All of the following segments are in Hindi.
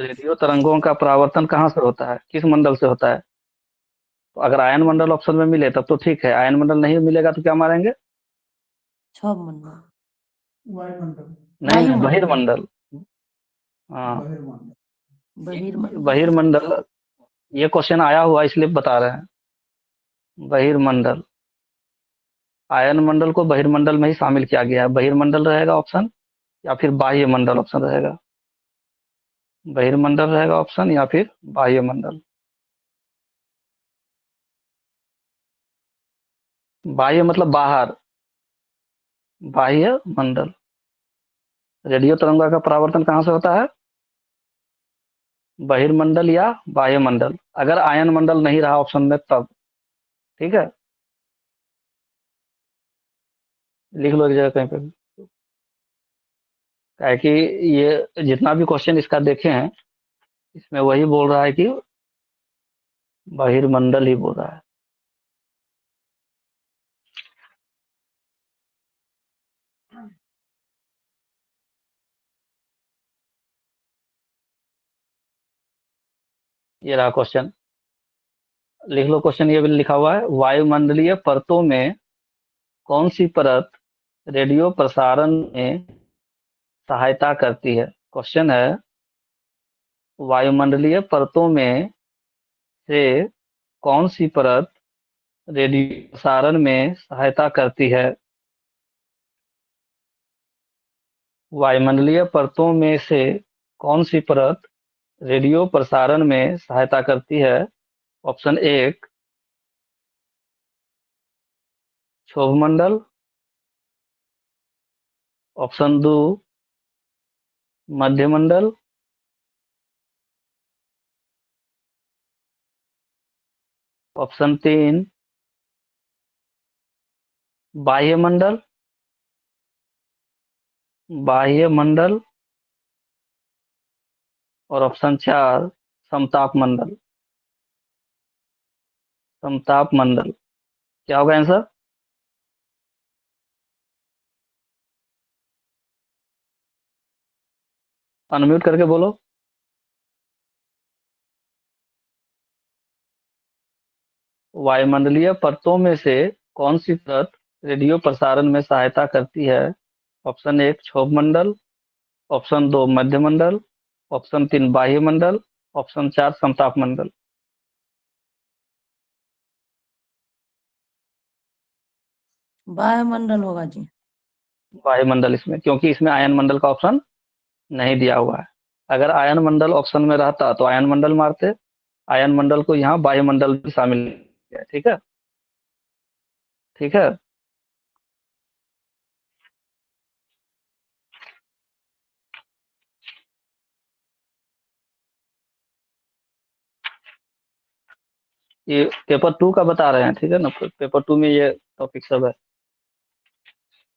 रेडियो तरंगों का परावर्तन कहाँ से होता है, किस मंडल से होता है? तो अगर आयन मंडल ऑप्शन में मिले तब तो ठीक है, आयन मंडल नहीं मिलेगा तो क्या मारेंगे? छह मंडल, नहीं, वायुमंडल, बहिर्मंडल। हाँ, बहिर्मंडल। बहिर्मंडल। ये क्वेश्चन आया हुआ इसलिए बता रहे हैं। बहिर्मंडल। आयन मंडल को बहिर्मंडल में ही शामिल किया गया है। बहिर्मंडल रहेगा ऑप्शन, या फिर बाह्य मंडल ऑप्शन रहेगा? बहिर्मंडल रहेगा ऑप्शन या फिर बाह्य मंडल? बाह्य मतलब बाहर, बाह्य मंडल। रेडियो तरंगों का परावर्तन कहाँ से होता है? बहिर्मंडल या वायुमंडल, अगर आयन मंडल नहीं रहा ऑप्शन में तब। ठीक है, लिख लो एक जगह कहीं पे भी। क्या है कि ये जितना भी क्वेश्चन इसका देखे हैं, इसमें वही बोल रहा है कि बहिर्मंडल ही बोल रहा है। ये रहा क्वेश्चन, लिख लो क्वेश्चन। ये भी लिखा हुआ है, वायुमंडलीय परतों में कौन सी परत रेडियो प्रसारण में सहायता करती है? क्वेश्चन है, वायुमंडलीय परतों में से कौन सी परत रेडियो प्रसारण में सहायता करती है? वायुमंडलीय परतों में से कौन सी परत रेडियो प्रसारण में सहायता करती है? ऑप्शन एक, क्षोभमंडल। ऑप्शन दो, मध्यमंडल। ऑप्शन तीन, बाह्यमंडल। बाह्यमंडल। और ऑप्शन चार, समताप मंडल। समताप मंडल। क्या होगा आंसर? अनम्यूट करके बोलो। वायुमंडलीय परतों में से कौन सी परत रेडियो प्रसारण में सहायता करती है? ऑप्शन एक, क्षोभमंडल। ऑप्शन दो, मध्यमंडल। ऑप्शन तीन, बाह्यमंडल। ऑप्शन चार, समताप मंडल। वायुमंडल होगा जी। वायुमंडल इसमें, क्योंकि इसमें आयन मंडल का ऑप्शन नहीं दिया हुआ है। अगर आयन मंडल ऑप्शन में रहता तो आयन मंडल मारते। आयन मंडल को यहाँ वायुमंडल भी शामिल किया है। ठीक है, ठीक है। ये पेपर टू का बता रहे हैं, ठीक है ना? पेपर टू में ये टॉपिक सब है।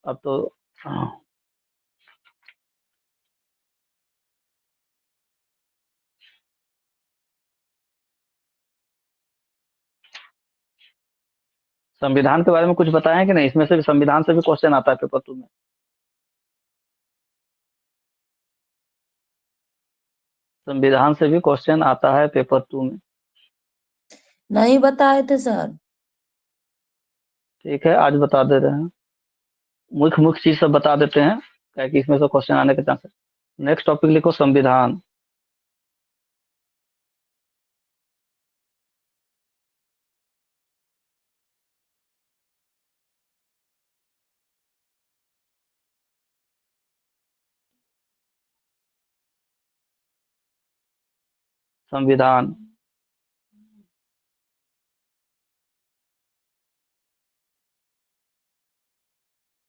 अब तो हाँ, संविधान के बारे में कुछ बताएं कि नहीं? इसमें से भी संविधान से भी क्वेश्चन आता है पेपर टू में। संविधान से भी क्वेश्चन आता है पेपर टू में। नहीं बताए थे सर। ठीक है, आज बता दे रहे हैं। मुख्य मुख्य चीज सब बता देते हैं, क्या कि इसमें से क्वेश्चन आने के चांसेस। नेक्स्ट टॉपिक लिखो, संविधान। संविधान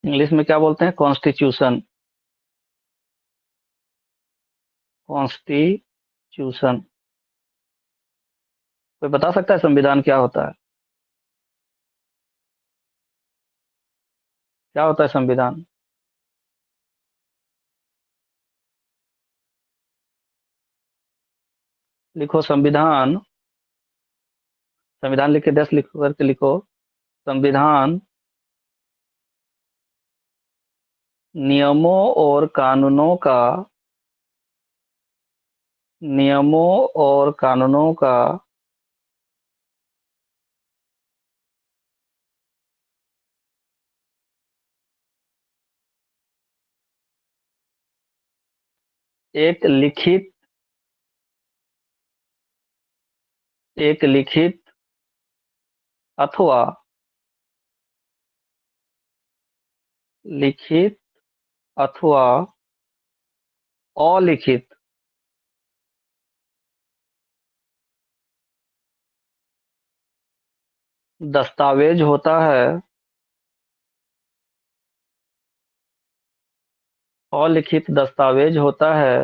इंग्लिश में क्या बोलते हैं? कॉन्स्टिट्यूशन। कॉन्स्टिट्यूशन। कोई बता सकता है संविधान क्या होता है? क्या होता है संविधान? लिखो संविधान। संविधान लिख के 10 लिख करके लिखो। संविधान नियमों और कानूनों का नियमों और कानूनों का एक लिखित अथवा लिखित अथवा अलिखित दस्तावेज होता है। अलिखित दस्तावेज होता है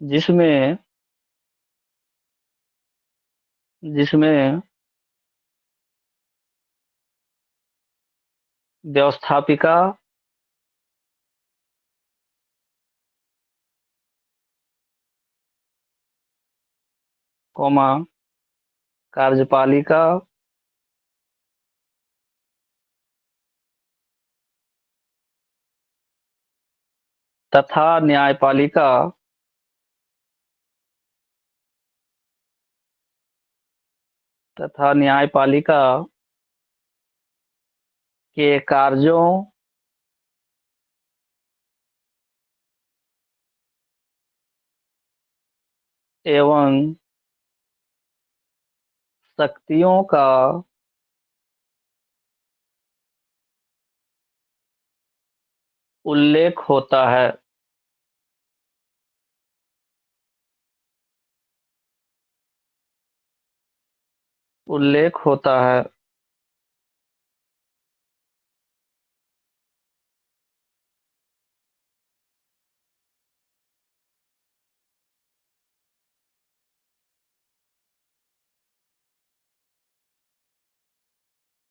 जिसमें जिसमें व्यवस्थापिका कौमा कार्यपालिका तथा न्यायपालिका के कार्यों एवं शक्तियों का उल्लेख होता है। उल्लेख होता है।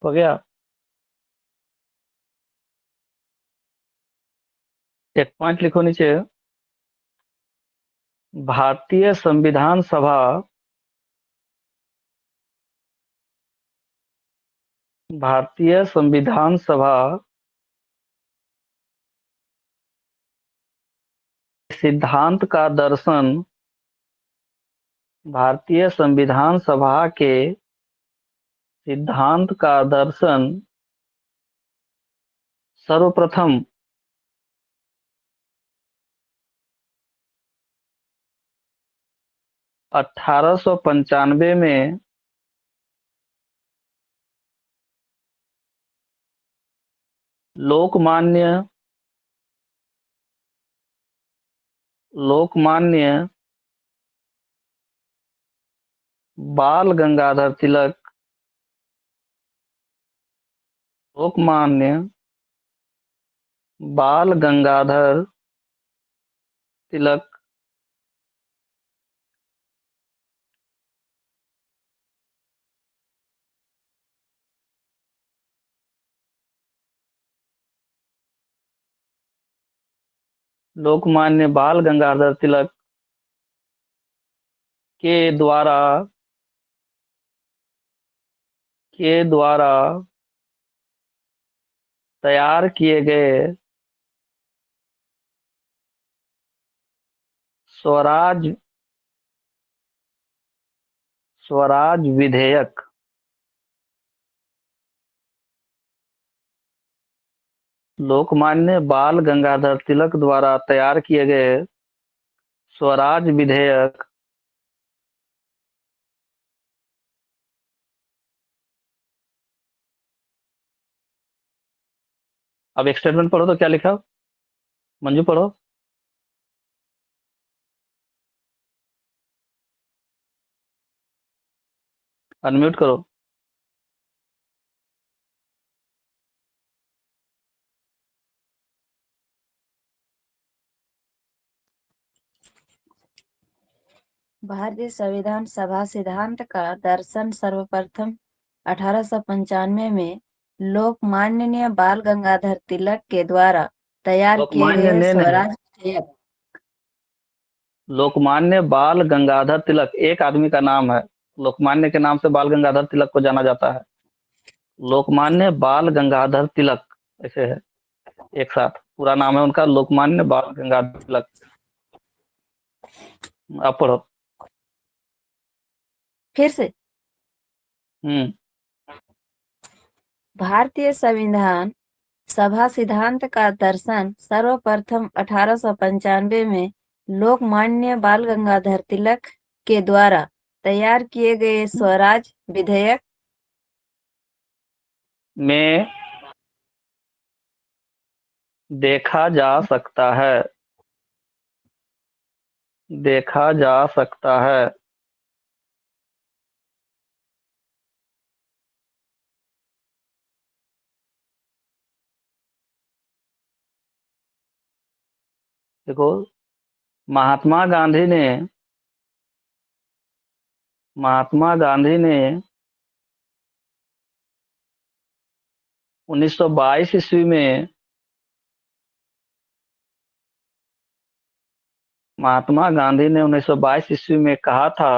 हो गया। एक पॉइंट लिखो नीचे। भारतीय संविधान सभा भारतीय संविधान सभा सिद्धांत का दर्शन भारतीय संविधान सभा के सिद्धांत का दर्शन सर्वप्रथम 1895 में लोकमान्य लोकमान्य बाल गंगाधर तिलक लोकमान्य बाल गंगाधर तिलक लोकमान्य बाल गंगाधर तिलक के द्वारा तैयार किए गए स्वराज विधेयक लोकमान्य बाल गंगाधर तिलक द्वारा तैयार किए गए स्वराज विधेयक अब एक स्टेटमेंट पढ़ो तो क्या लिखा। मंजू पढ़ो। अनम्यूट करो। भारतीय संविधान सभा सिद्धांत का दर्शन सर्वप्रथम 1895 में लोकमान्य बाल गंगाधर तिलक के द्वारा तैयार किए लोकमान्य गए ने नहीं, स्वराज विधेयक लोकमान्य बाल गंगाधर तिलक एक आदमी का नाम है। लोकमान्य के नाम से बाल गंगाधर तिलक को जाना जाता है। लोकमान्य बाल गंगाधर तिलक ऐसे है एक साथ। पूरा नाम है उनका लोकमान्य बाल गंगाधर तिलक। आप पढ़ो। फिर से। हम्म। भारतीय संविधान सभा सिद्धांत का दर्शन सर्वप्रथम 1895 में लोकमान्य बाल गंगाधर तिलक के द्वारा तैयार किए गए स्वराज विधेयक में देखा जा सकता है। देखा जा सकता है। देखो, महात्मा गांधी ने महात्मा गांधी ने 1922 ईस्वी में महात्मा गांधी ने 1922 ईस्वी में कहा था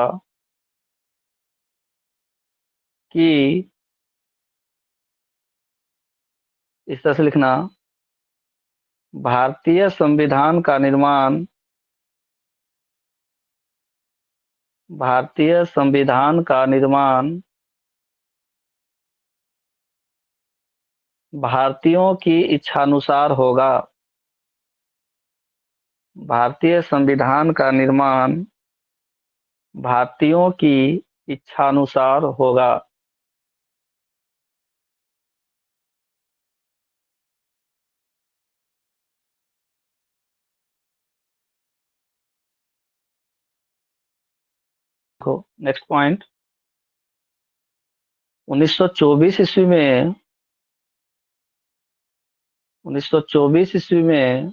कि इस तरह से लिखना, भारतीय संविधान का निर्माण भारतीय संविधान का निर्माण भारतीयों की इच्छानुसार होगा। भारतीय संविधान का निर्माण भारतीयों की इच्छानुसार होगा। देखो नेक्स्ट पॉइंट, 1924 ईस्वी में 1924 ईस्वी में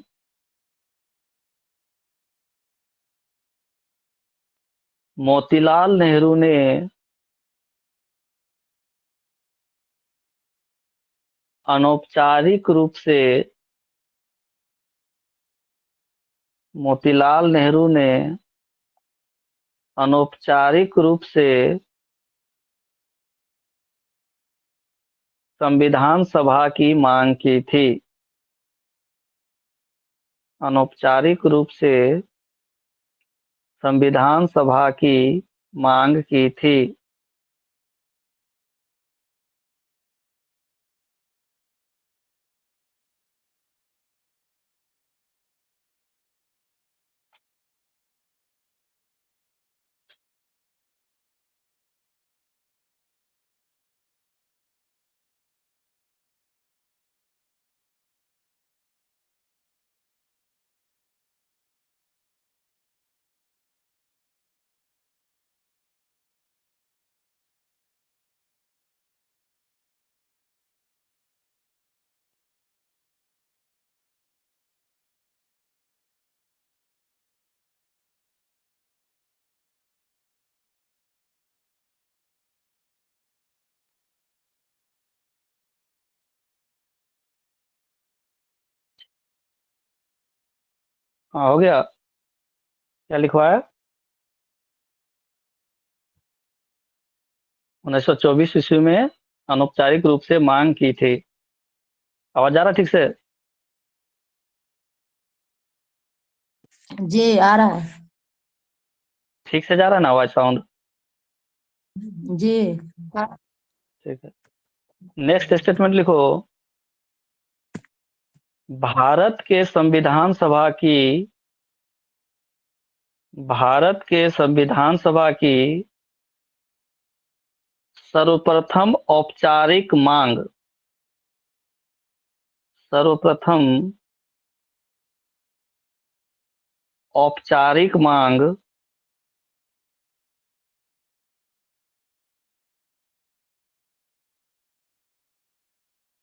मोतीलाल नेहरू ने अनौपचारिक रूप से मोतीलाल नेहरू ने अनौपचारिक रूप से संविधान सभा की मांग की थी। अनौपचारिक रूप से संविधान सभा की मांग की थी। हाँ, हो गया। क्या लिखवाया? 1924 ईस्वी में अनौपचारिक रूप से मांग की थी। आवाज आ रहा ठीक से? जी आ रहा है। ठीक से जा रहा है ना आवाज, साउंड? जी ठीक है। नेक्स्ट स्टेटमेंट लिखो, भारत के संविधान सभा की भारत के संविधान सभा की सर्वप्रथम औपचारिक मांग सर्वप्रथम औपचारिक मांग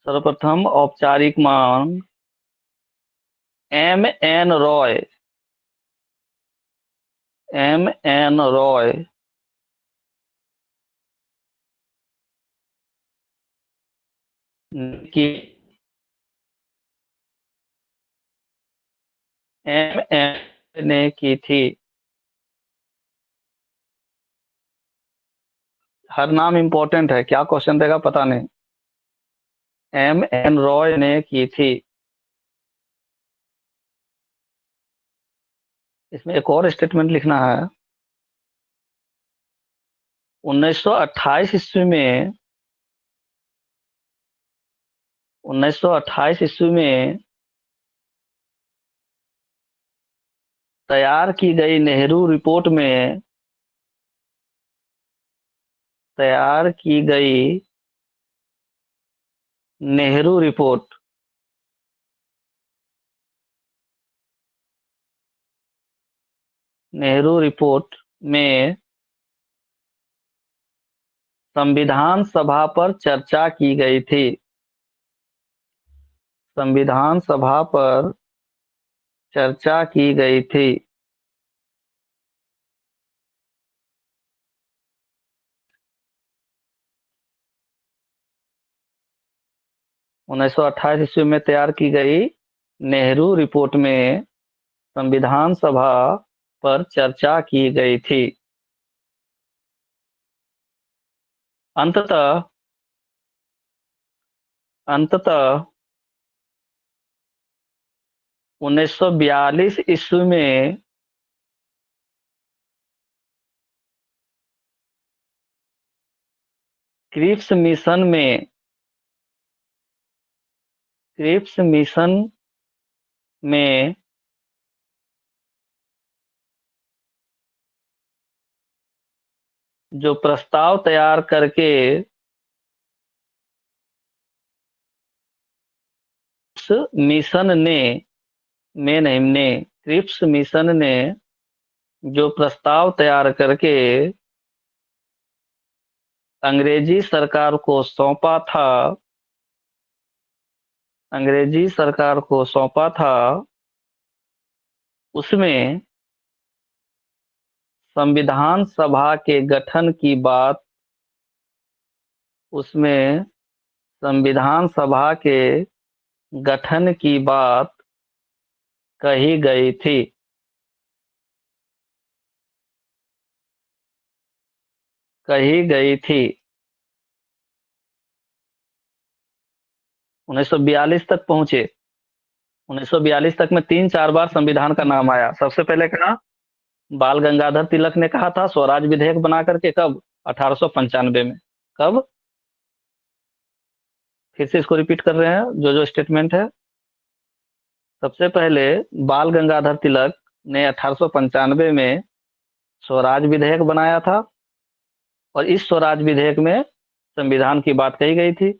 सर्वप्रथम औपचारिक मांग एम एन रॉय की ने की थी। हर नाम इंपॉर्टेंट है, क्या क्वेश्चन देगा पता नहीं। M.N. रॉय ने की थी। इसमें एक और स्टेटमेंट लिखना है। 1928 ईस्वी में 1928 ईस्वी में तैयार की गई नेहरू रिपोर्ट में तैयार की गई नेहरू रिपोर्ट नेहरू रिपोर्ट में संविधान सभा पर चर्चा की गई थी। संविधान सभा पर चर्चा की गई थी। 1928 ईस्वी में तैयार की गई नेहरू रिपोर्ट में संविधान सभा पर चर्चा की गई थी। अंततः अंततः 1942 ईस्वी में क्रिप्स मिशन में क्रिप्स मिशन में जो प्रस्ताव तैयार करके मिशन ने में नहीं ने क्रिप्स मिशन ने जो प्रस्ताव तैयार करके अंग्रेजी सरकार को सौंपा था उसमें संविधान सभा के गठन की बात उसमें संविधान सभा के गठन की बात कही गई थी। कही गई थी। 1942 तक पहुंचे। 1942 तक में 3-4 बार संविधान का नाम आया। सबसे पहले कहा बाल गंगाधर तिलक ने कहा था स्वराज विधेयक बना करके, कब? 1895 में। कब? फिर से इसको रिपीट कर रहे हैं जो जो स्टेटमेंट है। सबसे पहले बाल गंगाधर तिलक ने 1895 में स्वराज विधेयक बनाया था और इस स्वराज विधेयक में संविधान की बात कही गई थी,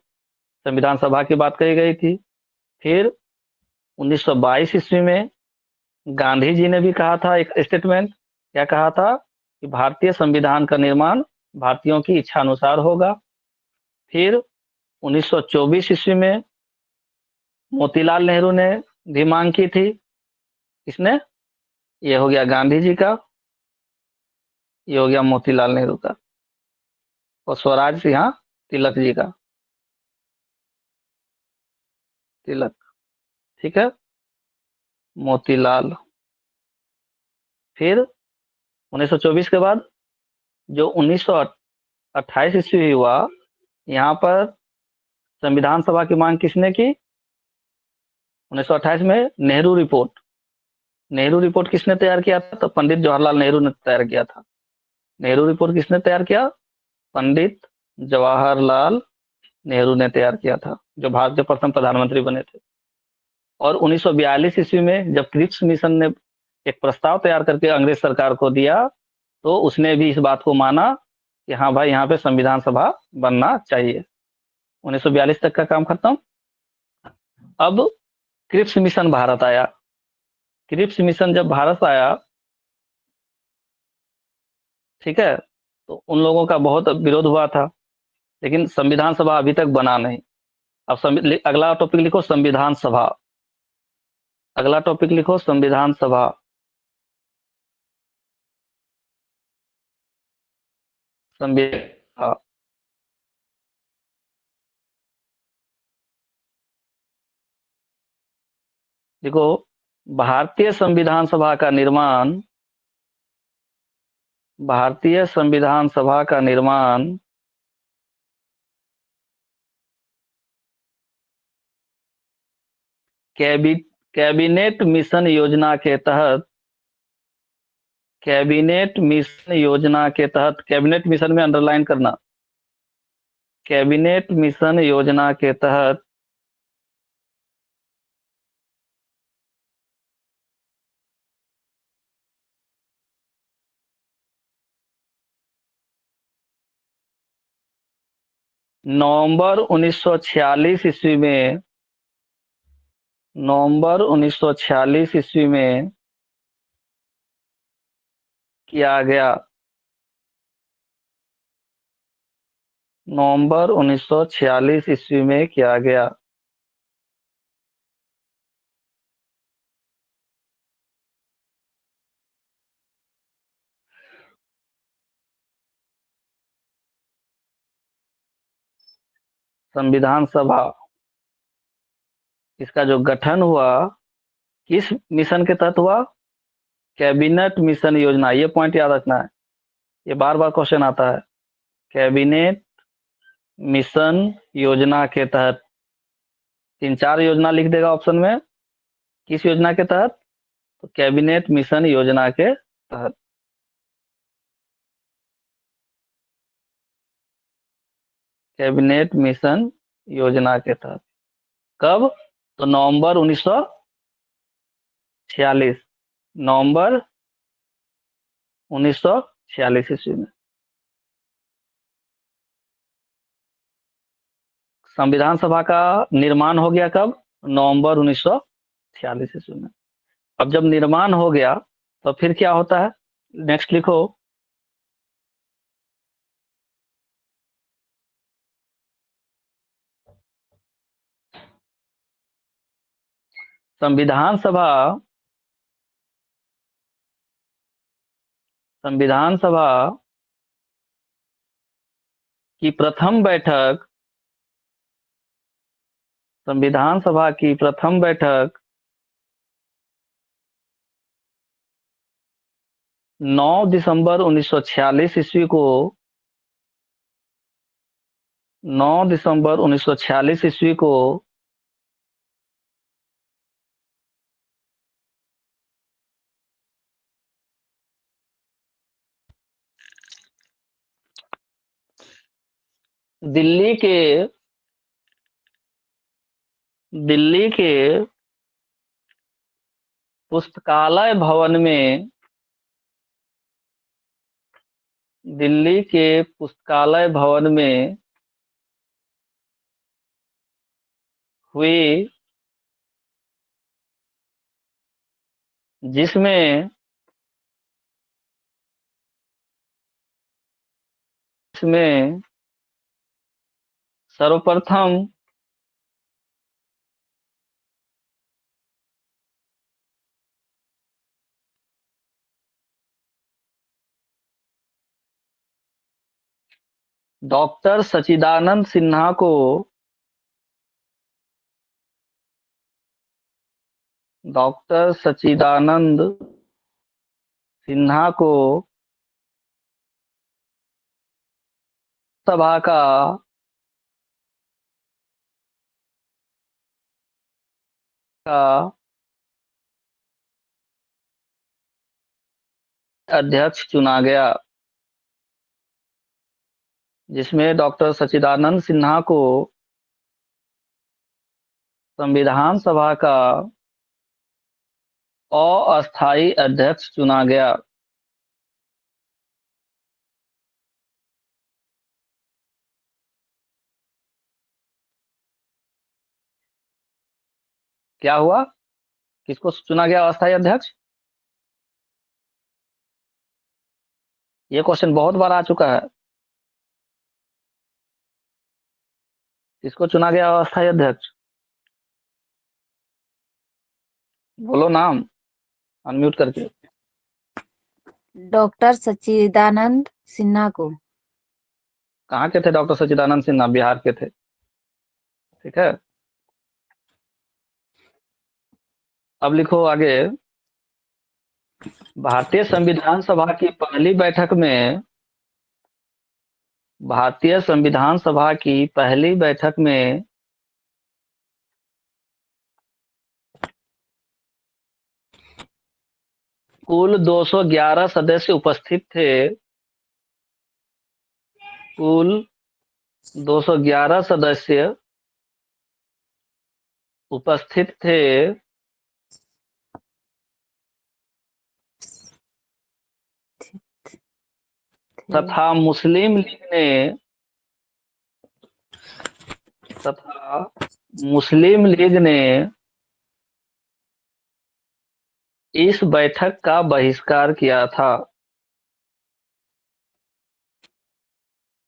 संविधान सभा की बात कही गई थी। फिर 1922 ईस्वी में गांधी जी ने भी कहा था एक स्टेटमेंट। क्या कहा था? कि भारतीय संविधान का निर्माण भारतीयों की इच्छा अनुसार होगा। फिर 1924 ईस्वी में मोतीलाल नेहरू ने भी मांग की थी। किसने? ये हो गया गांधी जी का, ये हो गया मोतीलाल नेहरू का, और स्वराज यहाँ तिलक जी का। तिलक, ठीक है, मोतीलाल। फिर 1924 के बाद जो 1928 ईस्वी हुआ, यहाँ पर संविधान सभा की मांग किसने की? 1928 में नेहरू रिपोर्ट। नेहरू रिपोर्ट किसने तैयार किया था? तो पंडित जवाहरलाल नेहरू ने तैयार किया था। नेहरू रिपोर्ट किसने तैयार किया? पंडित जवाहरलाल नेहरू ने तैयार किया था, जो भारत के प्रथम प्रधानमंत्री बने थे। और 1942 ईस्वी में जब क्रिप्स मिशन ने एक प्रस्ताव तैयार करके अंग्रेज सरकार को दिया, तो उसने भी इस बात को माना कि हाँ भाई, यहाँ पे संविधान सभा बनना चाहिए। 1942 तक का काम खत्म। अब क्रिप्स मिशन भारत आया। क्रिप्स मिशन जब भारत आया, ठीक है, तो उन लोगों का बहुत विरोध हुआ था, लेकिन संविधान सभा अभी तक बना नहीं। अब अगला टॉपिक लिखो संविधान सभा। अगला टॉपिक लिखो संविधान सभा। संविधान, देखो, भारतीय संविधान सभा का निर्माण भारतीय संविधान सभा का निर्माण कैबिनेट मिशन योजना के तहत, कैबिनेट मिशन योजना के तहत, कैबिनेट मिशन में अंडरलाइन करना, कैबिनेट मिशन योजना के तहत नवंबर 1946 ईस्वी में, नवंबर 1946 ईस्वी में किया गया, नवंबर 1946 ईस्वी में किया गया। संविधान सभा, इसका जो गठन हुआ किस मिशन के तहत हुआ? कैबिनेट मिशन योजना, ये पॉइंट याद रखना है, ये बार बार क्वेश्चन आता है। कैबिनेट मिशन योजना के तहत, 3-4 योजना लिख देगा ऑप्शन में, किस योजना के तहत? तो कैबिनेट मिशन योजना के तहत। कैबिनेट मिशन योजना के तहत कब? तो नवंबर 1946, नवंबर 1946 ईस्वी में। संविधान सभा का निर्माण हो गया कब? नवंबर 1946 ईस्वी में। अब जब निर्माण हो गया तो फिर क्या होता है? नेक्स्ट लिखो, संविधान सभा, संविधान सभा की प्रथम बैठक, संविधान सभा की प्रथम बैठक 9 दिसंबर 1946 ईस्वी को, 9 दिसंबर 1946 ईस्वी को दिल्ली के, दिल्ली के पुस्तकालय भवन में, दिल्ली के पुस्तकालय भवन में हुई, जिसमें, इसमें सर्वप्रथम डॉक्टर सच्चिदानंद सिन्हा को, डॉक्टर सच्चिदानंद सिन्हा को सभा का अध्यक्ष चुना गया, जिसमें डॉक्टर सच्चिदानंद सिन्हा को संविधान सभा का अस्थायी अध्यक्ष चुना गया। क्या हुआ? किसको चुना गया अस्थायी अध्यक्ष? ये क्वेश्चन बहुत बार आ चुका है। किसको चुना गया अस्थायी अध्यक्ष? बोलो नाम, अनम्यूट करके। डॉक्टर सच्चिदानंद सिन्हा को। कहाँ के थे डॉक्टर सच्चिदानंद सिन्हा? बिहार के थे, ठीक है। अब लिखो आगे, भारतीय संविधान सभा की पहली बैठक में, भारतीय संविधान सभा की पहली बैठक में कुल 211 सदस्य उपस्थित थे। कुल 211 सदस्य उपस्थित थे तथा मुस्लिम लीग ने इस बैठक का बहिष्कार किया था।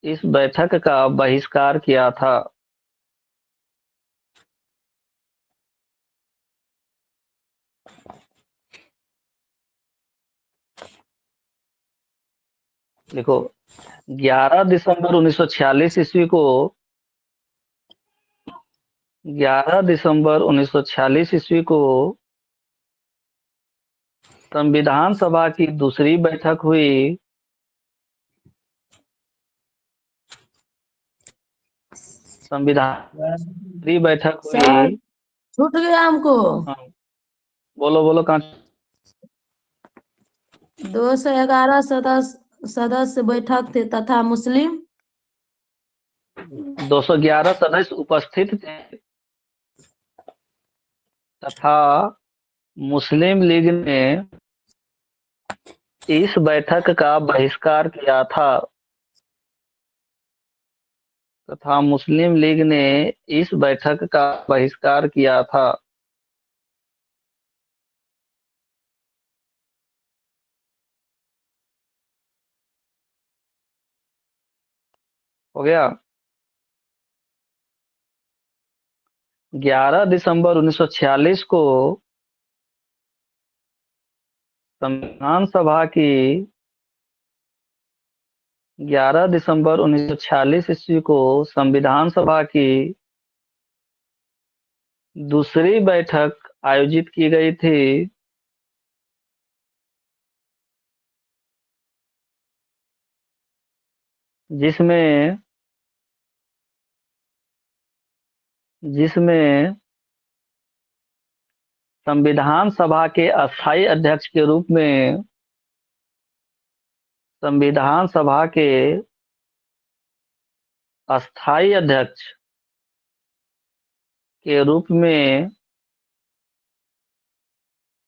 इस बैठक का बहिष्कार किया था। देखो, 11 दिसंबर 1946 ईस्वी को 11 दिसंबर 1946 ईस्वी को संविधान सभा की दूसरी बैठक हुई। संविधान दूसरी बैठक सर हुई। छूट गया हमको। हाँ, बोलो बोलो कहाँ। 211 सदस्य बैठक थे तथा मुस्लिम 211 सदस्य उपस्थित थे तथा मुस्लिम लीग ने इस बैठक का बहिष्कार किया था। तथा मुस्लिम लीग ने इस बैठक का बहिष्कार किया था। हो गया। 11 दिसंबर 1946 को संविधान सभा की 11 दिसंबर 1946 ईस्वी को संविधान सभा की दूसरी बैठक आयोजित की गई थी। जिसमें जिसमें संविधान सभा के अस्थायी अध्यक्ष के रूप में संविधान सभा के अस्थायी अध्यक्ष के रूप में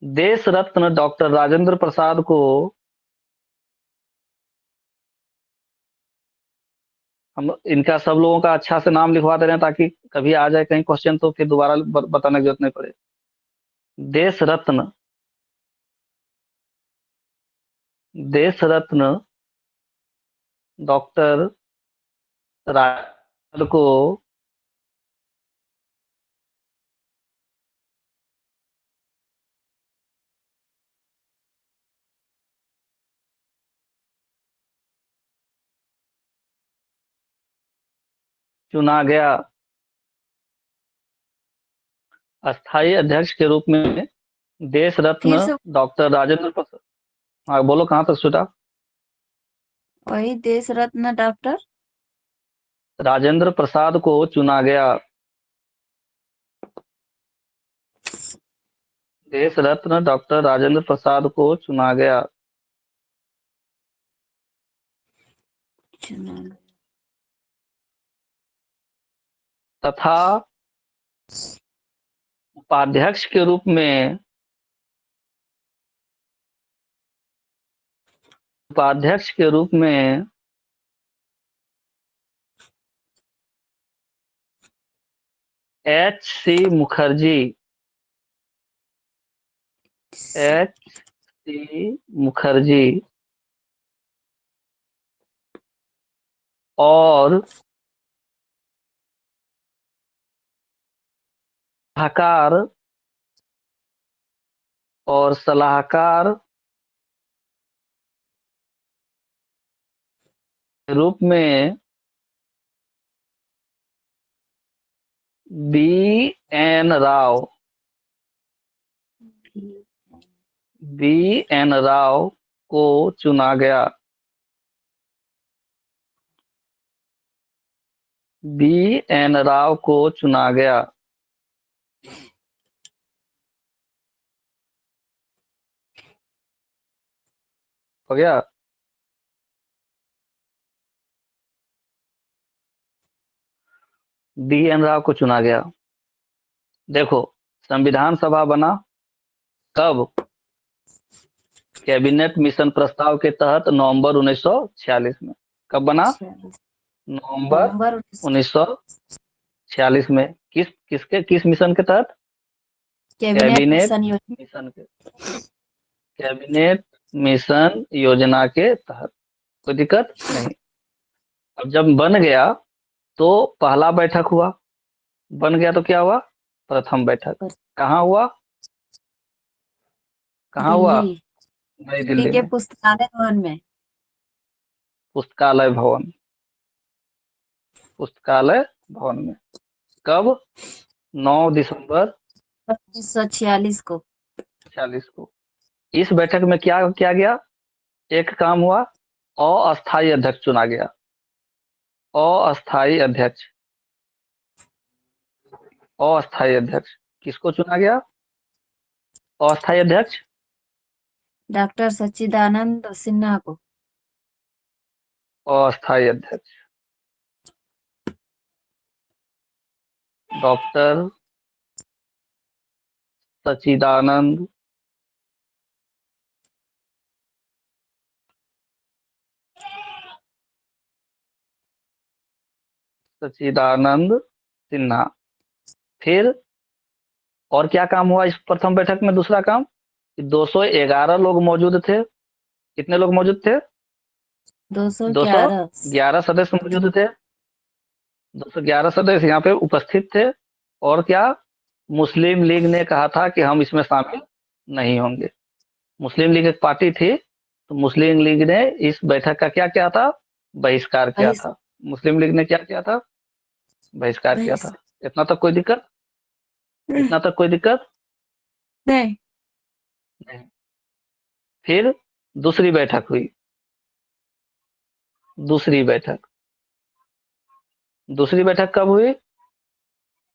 देश रत्न डॉक्टर राजेंद्र प्रसाद को हम इनका सब लोगों का अच्छा से नाम लिखवा दे रहे हैं ताकि कभी आ जाए कहीं क्वेश्चन तो फिर दोबारा बताने की जरूरत नहीं पड़े। देश रत्न डॉक्टर राजेंद्र को चुना गया अस्थायी अध्यक्ष के रूप में। देश फिर रत्न से डॉक्टर राजेंद्र प्रसाद। हाँ बोलो कहाँ तक छूटा। वही देश रत्न डॉक्टर राजेंद्र प्रसाद को चुना गया। देश रत्न डॉक्टर राजेंद्र प्रसाद को चुना गया। चुना तथा उपाध्यक्ष के रूप में एच सी मुखर्जी और सलाहकार के रूप में बी एन राव को चुना गया। बी एन राव को चुना गया। हो गया। DN राव को चुना गया। देखो, संविधान सभा बना कब? कैबिनेट मिशन प्रस्ताव के तहत नवंबर 1946 में। कब बना? 46 नवंबर नवंबर 1946 में। किस मिशन के तहत? कैबिनेट कैबिनेट मिशन योजना मिशन के कैबिनेट मिशन योजना के तहत। कोई दिक्कत नहीं। अब जब बन गया तो पहला बैठक हुआ। बन गया तो क्या हुआ? प्रथम बैठक। पर कहाँ हुआ? कहाँ हुआ? दिल्ली नई दिल्ली दिल्ली के में, पुस्तकालय भवन में। पुस्तकालय भवन। पुस्तकालय भवन में। कब? 9 दिसंबर 1946 को। 46 को। इस बैठक में क्या किया गया? एक काम हुआ, अस्थायी अध्यक्ष चुना गया। अस्थायी अध्यक्ष। अस्थायी अध्यक्ष किसको चुना गया? अस्थायी अध्यक्ष डॉक्टर सच्चिदानंद सिन्हा को। अस्थायी अध्यक्ष डॉक्टर सच्चिदानंद सच्चिदानंद सिन्हा। फिर और क्या काम हुआ इस प्रथम बैठक में? दूसरा काम कि 211 लोग मौजूद थे। कितने लोग मौजूद थे? 211 211 सदस्य मौजूद थे। 211 सदस्य यहाँ पे उपस्थित थे। और क्या? मुस्लिम लीग ने कहा था कि हम इसमें शामिल नहीं होंगे। मुस्लिम लीग एक पार्टी थी, तो मुस्लिम लीग ने इस बैठक का क्या किया था? बहिष्कार किया था। मुस्लिम लीग ने क्या किया था? बहिष्कार किया था। इतना तक कोई दिक्कत? इतना तक कोई दिक्कत नहीं। नहीं। फिर दूसरी बैठक हुई। दूसरी बैठक दूसरी बैठक कब हुई?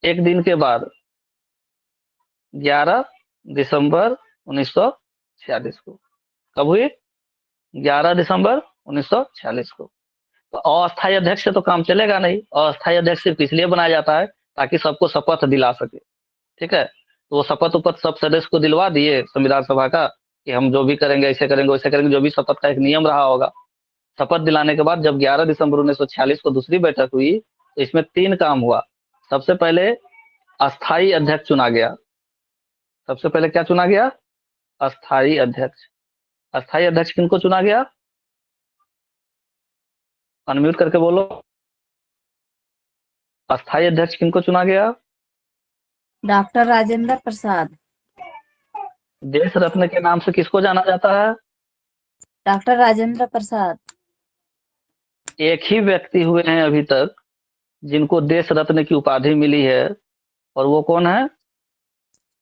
एक दिन के बाद, 11 दिसंबर 1946 को। कब हुई? 11 दिसंबर 1946 को। तो अस्थायी अध्यक्ष से तो काम चलेगा नहीं। अस्थायी अध्यक्ष सिर्फ इसलिए बनाया जाता है ताकि सबको शपथ दिला सके। ठीक है, तो वो शपथ उपत सब सदस्य को दिलवा दिए संविधान सभा का कि हम जो भी करेंगे ऐसे करेंगे वैसे करेंगे, जो भी शपथ का एक नियम रहा होगा। शपथ दिलाने के बाद जब 11 दिसंबर 1946 को दूसरी बैठक हुई तो इसमें 3 काम हुआ। सबसे पहले अस्थायी अध्यक्ष चुना गया। सबसे पहले क्या चुना गया? अस्थायी अध्यक्ष। अस्थायी अध्यक्ष किनको चुना गया? अनम्यूट करके बोलो। अस्थायी अध्यक्ष किनको चुना गया? डॉक्टर राजेंद्र प्रसाद। देश रत्न के नाम से किसको जाना जाता है? डॉक्टर राजेंद्र प्रसाद। एक ही व्यक्ति हुए हैं अभी तक जिनको देश रत्न की उपाधि मिली है, और वो कौन है?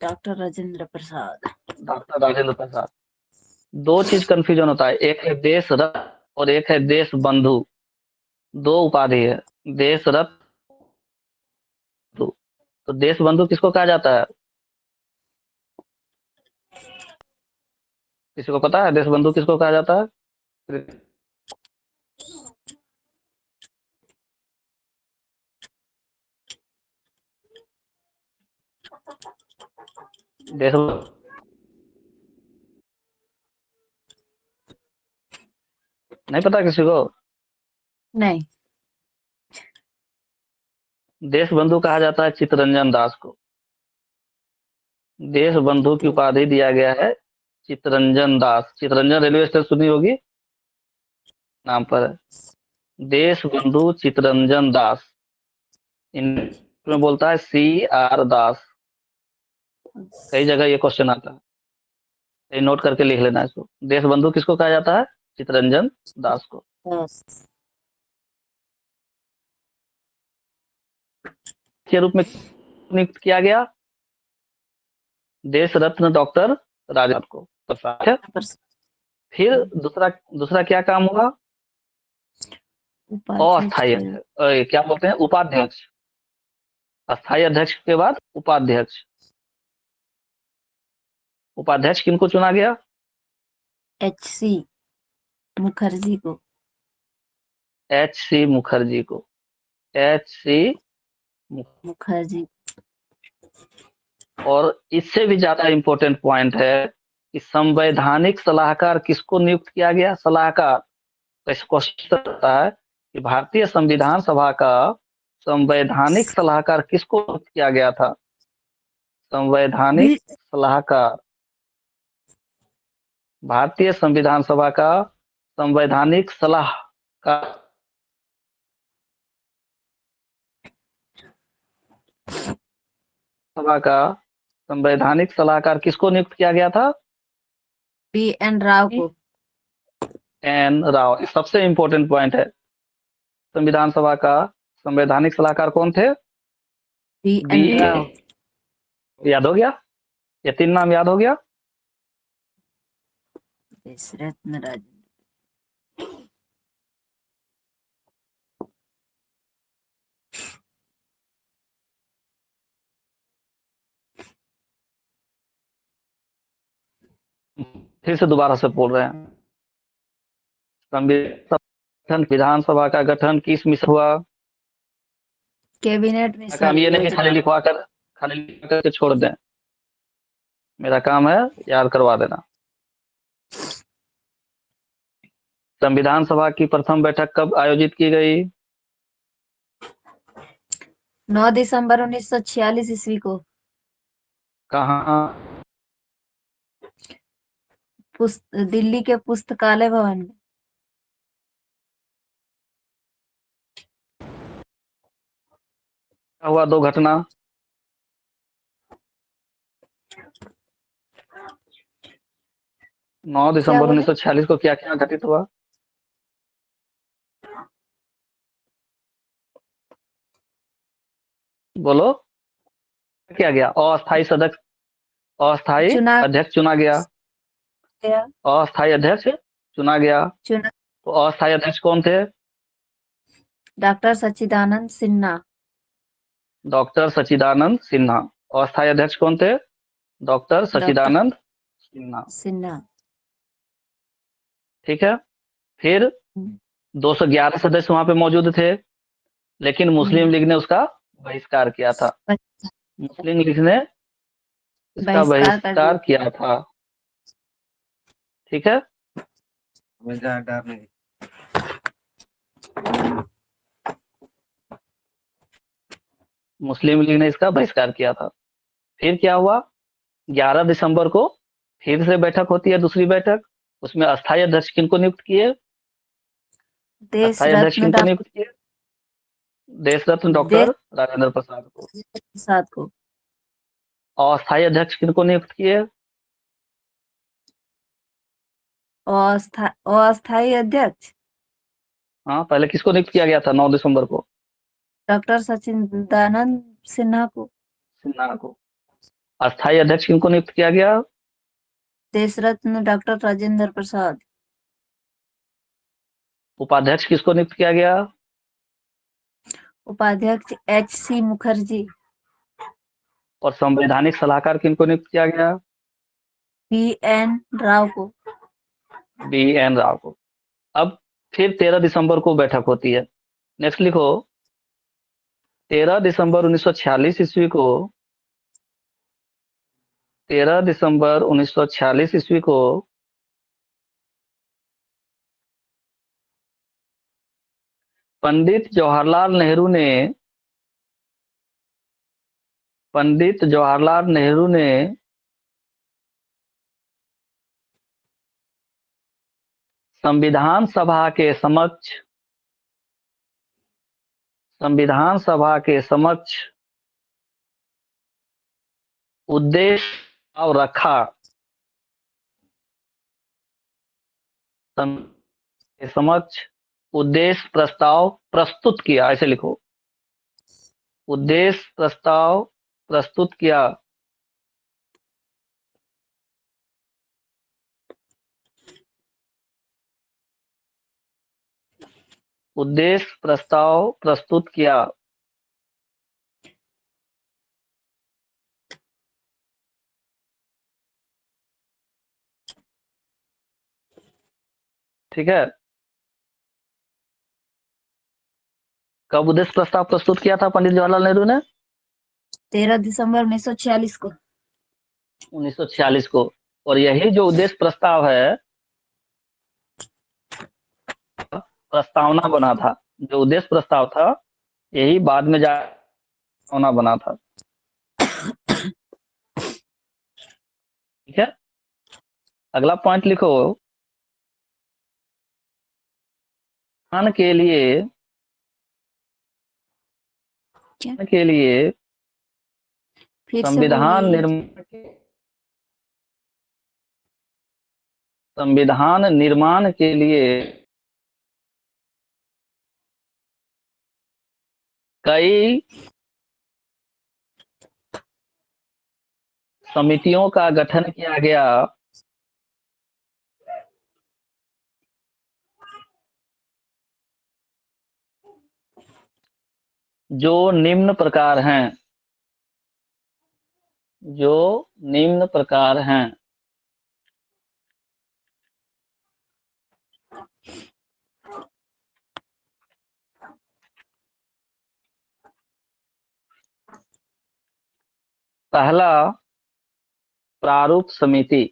डॉक्टर राजेंद्र प्रसाद। डॉक्टर राजेंद्र प्रसाद। दो चीज कंफ्यूजन होता है, एक है देश रत्न और एक है देश बंधु। दो उपाधि है, देश रत्न। तो देश बंधु किसको कहा जाता है? किसी को पता है देश बंधु किसको कहा जाता है? देश नहीं पता किसी को? नहीं। देश बंधु कहा जाता है चित्तरंजन दास को। देश बंधु की उपाधि दिया गया है चित्तरंजन दास। चित्तरंजन रेलवे स्टेशन सुनी होगी, नाम पर है। देश बंधु चित्तरंजन दास। इनमें बोलता है CR दास। कई जगह ये क्वेश्चन आता है, ये नोट करके लिख लेना इसको। देश बंधु किसको कहा जाता है? चित्तरंजन दास को। बस। के रूप में नियुक्त किया गया देश रत्न डॉक्टर राजेंद्र को प्रसाद है। फिर दूसरा दूसरा क्या काम हुआ? अस्थायी अध्यक्ष, क्या बोलते हैं, उपाध्यक्ष। अस्थायी अध्यक्ष के बाद उपाध्यक्ष। उपाध्यक्ष किनको चुना गया? HC मुखर्जी को। H.C. मुखर्जी को। H.C. मुखर्जी। और इससे भी ज्यादा इंपॉर्टेंट पॉइंट है कि संवैधानिक सलाहकार किसको नियुक्त किया गया? सलाहकार। तो इस क्वेश्चन होता है कि भारतीय संविधान सभा का संवैधानिक सलाहकार किसको नियुक्त किया गया था? संवैधानिक बी सलाहकार। भारतीय संविधान सभा का संवैधानिक सलाहकार सभा का संवैधानिक सलाहकार किसको नियुक्त किया गया था? एन राव को। एन राव। सबसे इंपॉर्टेंट पॉइंट है, संविधान सभा का संवैधानिक सलाहकार कौन थे? N B. राव। याद हो गया? ये 3 नाम याद हो गया? देशरत्न राजेंद्र। फिर से दोबारा से बोल रहे हैं। संविधान विधानसभा का गठन किस मिशन हुआ? कैबिनेट मेरा काम मिशन ये नहीं योजना। खाली लिखवा करके छोड़ दें। मेरा काम है याद करवा देना। संविधान सभा की प्रथम बैठक कब आयोजित की गई? 9 दिसंबर 1946 ईस्वी को। कहाँ? दिल्ली के पुस्तकालय भवन में। क्या हुआ 2 घटना? 9 क्या दिसंबर बोले? 1946 को क्या क्या घटित हुआ? बोलो। क्या गया? अस्थायी चुना अध्यक्ष चुना गया। गया। अस्थायी अध्यक्ष चुना गया। चुना तो अस्थायी अध्यक्ष कौन थे? डॉक्टर सच्चिदानंद सिन्हा। डॉक्टर सच्चिदानंद सिन्हा। अस्थायी अध्यक्ष कौन थे? डॉक्टर डॉक्टर सच्चिदानंद सिन्हा। सिन्हा। ठीक है। फिर 211 सदस्य वहां पे मौजूद थे, लेकिन मुस्लिम लीग ने उसका बहिष्कार किया था। मुस्लिम लीग ने इसका बहिष्कार कर बहिष्कार दिया। किया था। ठीक है। मुस्लिम लीग ने इसका बहिष्कार किया था। फिर क्या हुआ? 11 दिसंबर को फिर से बैठक होती है, दूसरी बैठक। उसमें अस्थायी अध्यक्ष किनको नियुक्त किए? देश अस्थायी अध्यक्ष रत्न किनको डॉक्टर नियुक्त किए? देश रत्न देश डॉक्टर राजेंद्र प्रसाद को। प्रसाद को। अस्थायी अध्यक्ष किनको नियुक्त किए? अस्थायी अध्यक्ष हाँ, पहले किसको नियुक्त किया गया था 9 दिसंबर को? डॉक्टर सच्चिदानंद सिन्हा को। सिन्हा को। अस्थायी अध्यक्ष किनको नियुक्त किया गया? देश रत्न डॉक्टर राजेंद्र प्रसाद। उपाध्यक्ष किसको नियुक्त किया गया? उपाध्यक्ष H.C. मुखर्जी। और संवैधानिक सलाहकार किनको नियुक्त किया गया? एन राव को। बी एन राव को। अब फिर 13 दिसंबर को बैठक होती है। नेक्स्ट लिखो। 13 दिसंबर 1946 ईस्वी को 13 दिसंबर 1946 ईस्वी को पंडित जवाहरलाल नेहरू ने पंडित जवाहरलाल नेहरू ने संविधान सभा के समक्ष संविधान सभा के समक्ष उद्देश्य और रखा। के समक्ष उद्देश्य प्रस्ताव प्रस्तुत किया। ऐसे लिखो। उद्देश्य प्रस्ताव प्रस्तुत किया। उद्देश्य प्रस्ताव प्रस्तुत किया। ठीक है। कब उद्देश्य प्रस्ताव प्रस्तुत किया था पंडित जवाहरलाल नेहरू ने? 13 दिसंबर 1946 को। 1946 को। और यही जो उद्देश्य प्रस्ताव है, प्रस्तावना बना था। जो उद्देश्य प्रस्ताव था, यही बाद में जा प्रस्तावना बना था। ठीक है। अगला पॉइंट लिखो। संविधान के लिए क्या? के लिए फिर से संविधान बोलिए। निर्माण के लिए कई समितियों का गठन किया गया, जो निम्न प्रकार हैं। जो निम्न प्रकार हैं। पहला, प्रारूप समिति।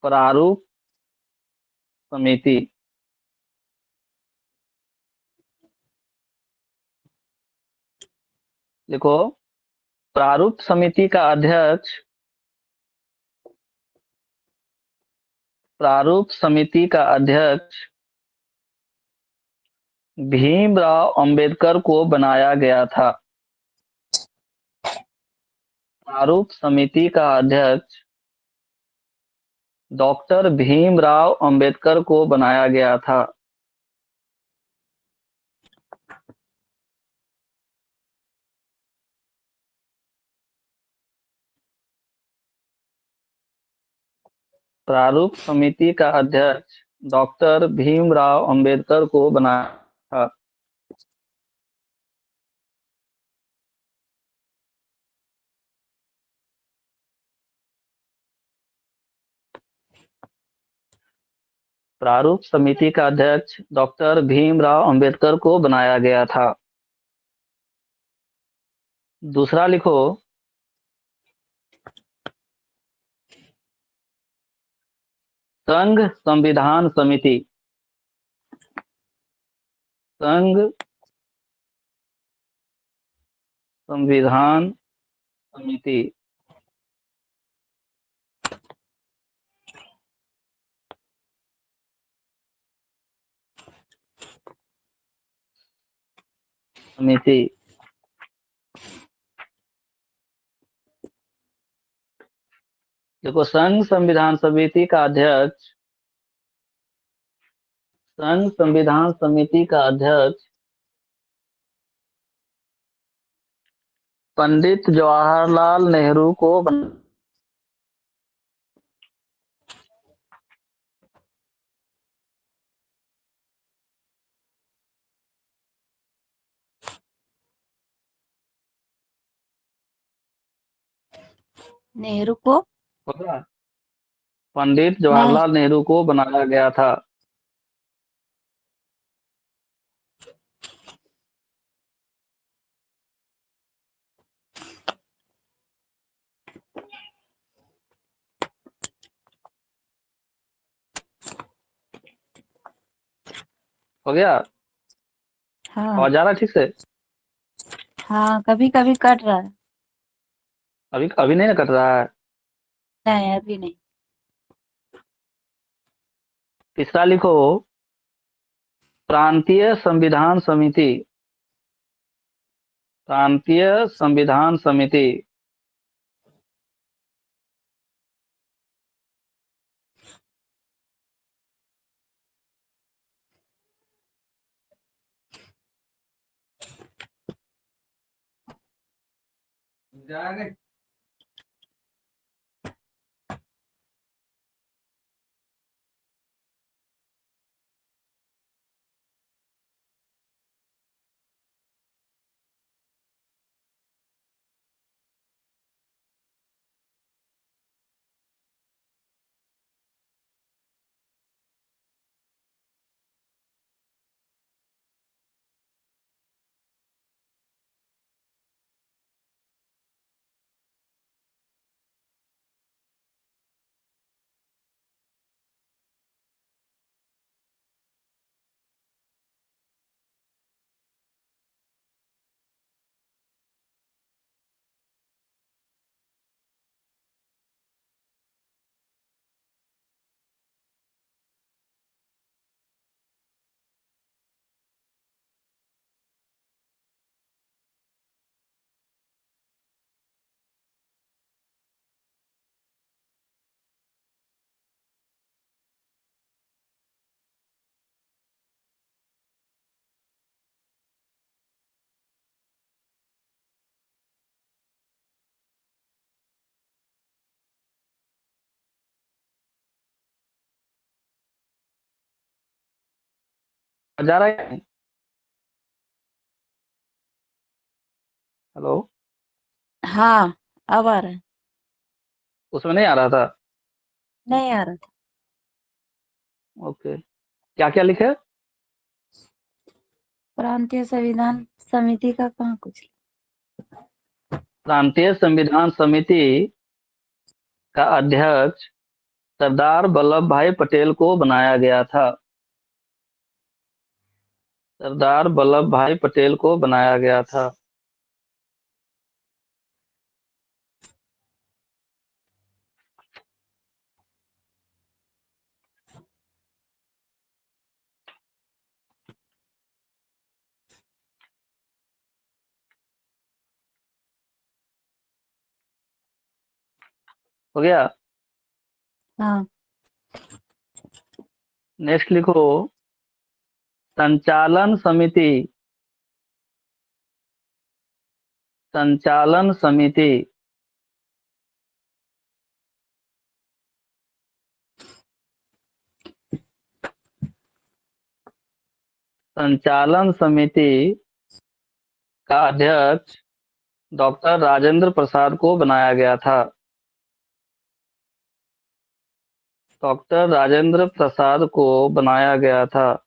प्रारूप समिति। देखो, प्रारूप समिति का अध्यक्ष भीमराव अंबेडकर को बनाया गया था। प्रारूप समिति का अध्यक्ष डॉक्टर भीमराव अंबेडकर को बनाया गया था। प्रारूप समिति का अध्यक्ष डॉक्टर भीमराव अंबेडकर को बनाया था। प्रारूप समिति का अध्यक्ष डॉक्टर भीमराव अंबेडकर को बनाया गया था। दूसरा लिखो, संघ संविधान समिति। संघ संविधान समिति। समिति। देखो, संघ संविधान समिति का अध्यक्ष पंडित जवाहरलाल नेहरू को नेहरू को पंडित नहीं। जवाहरलाल नेहरू को बनाया गया था। हो गया? हाँ आवाज आ रहा है ठीक से? हाँ, कभी कभी कट रहा है। अभी अभी नहीं ना कट रहा है? नहीं, अभी नहीं। तीसरा लिखो, प्रांतीय संविधान समिति। प्रांतीय संविधान समिति। जा रहा है? हेलो। हाँ, अब आ रहा है। उसमें नहीं आ रहा था? नहीं आ रहा था। ओके, क्या क्या लिखे? प्रांतीय संविधान समिति का कहाँ कुछ। प्रांतीय संविधान समिति का अध्यक्ष सरदार वल्लभ भाई पटेल को बनाया गया था। सरदार वल्लभ भाई पटेल को बनाया गया था। हो गया? हाँ। नेक्स्ट लिखो, संचालन समिति। संचालन समिति संचालन समिति का अध्यक्ष डॉक्टर राजेंद्र प्रसाद को बनाया गया था। डॉक्टर राजेंद्र प्रसाद को बनाया गया था।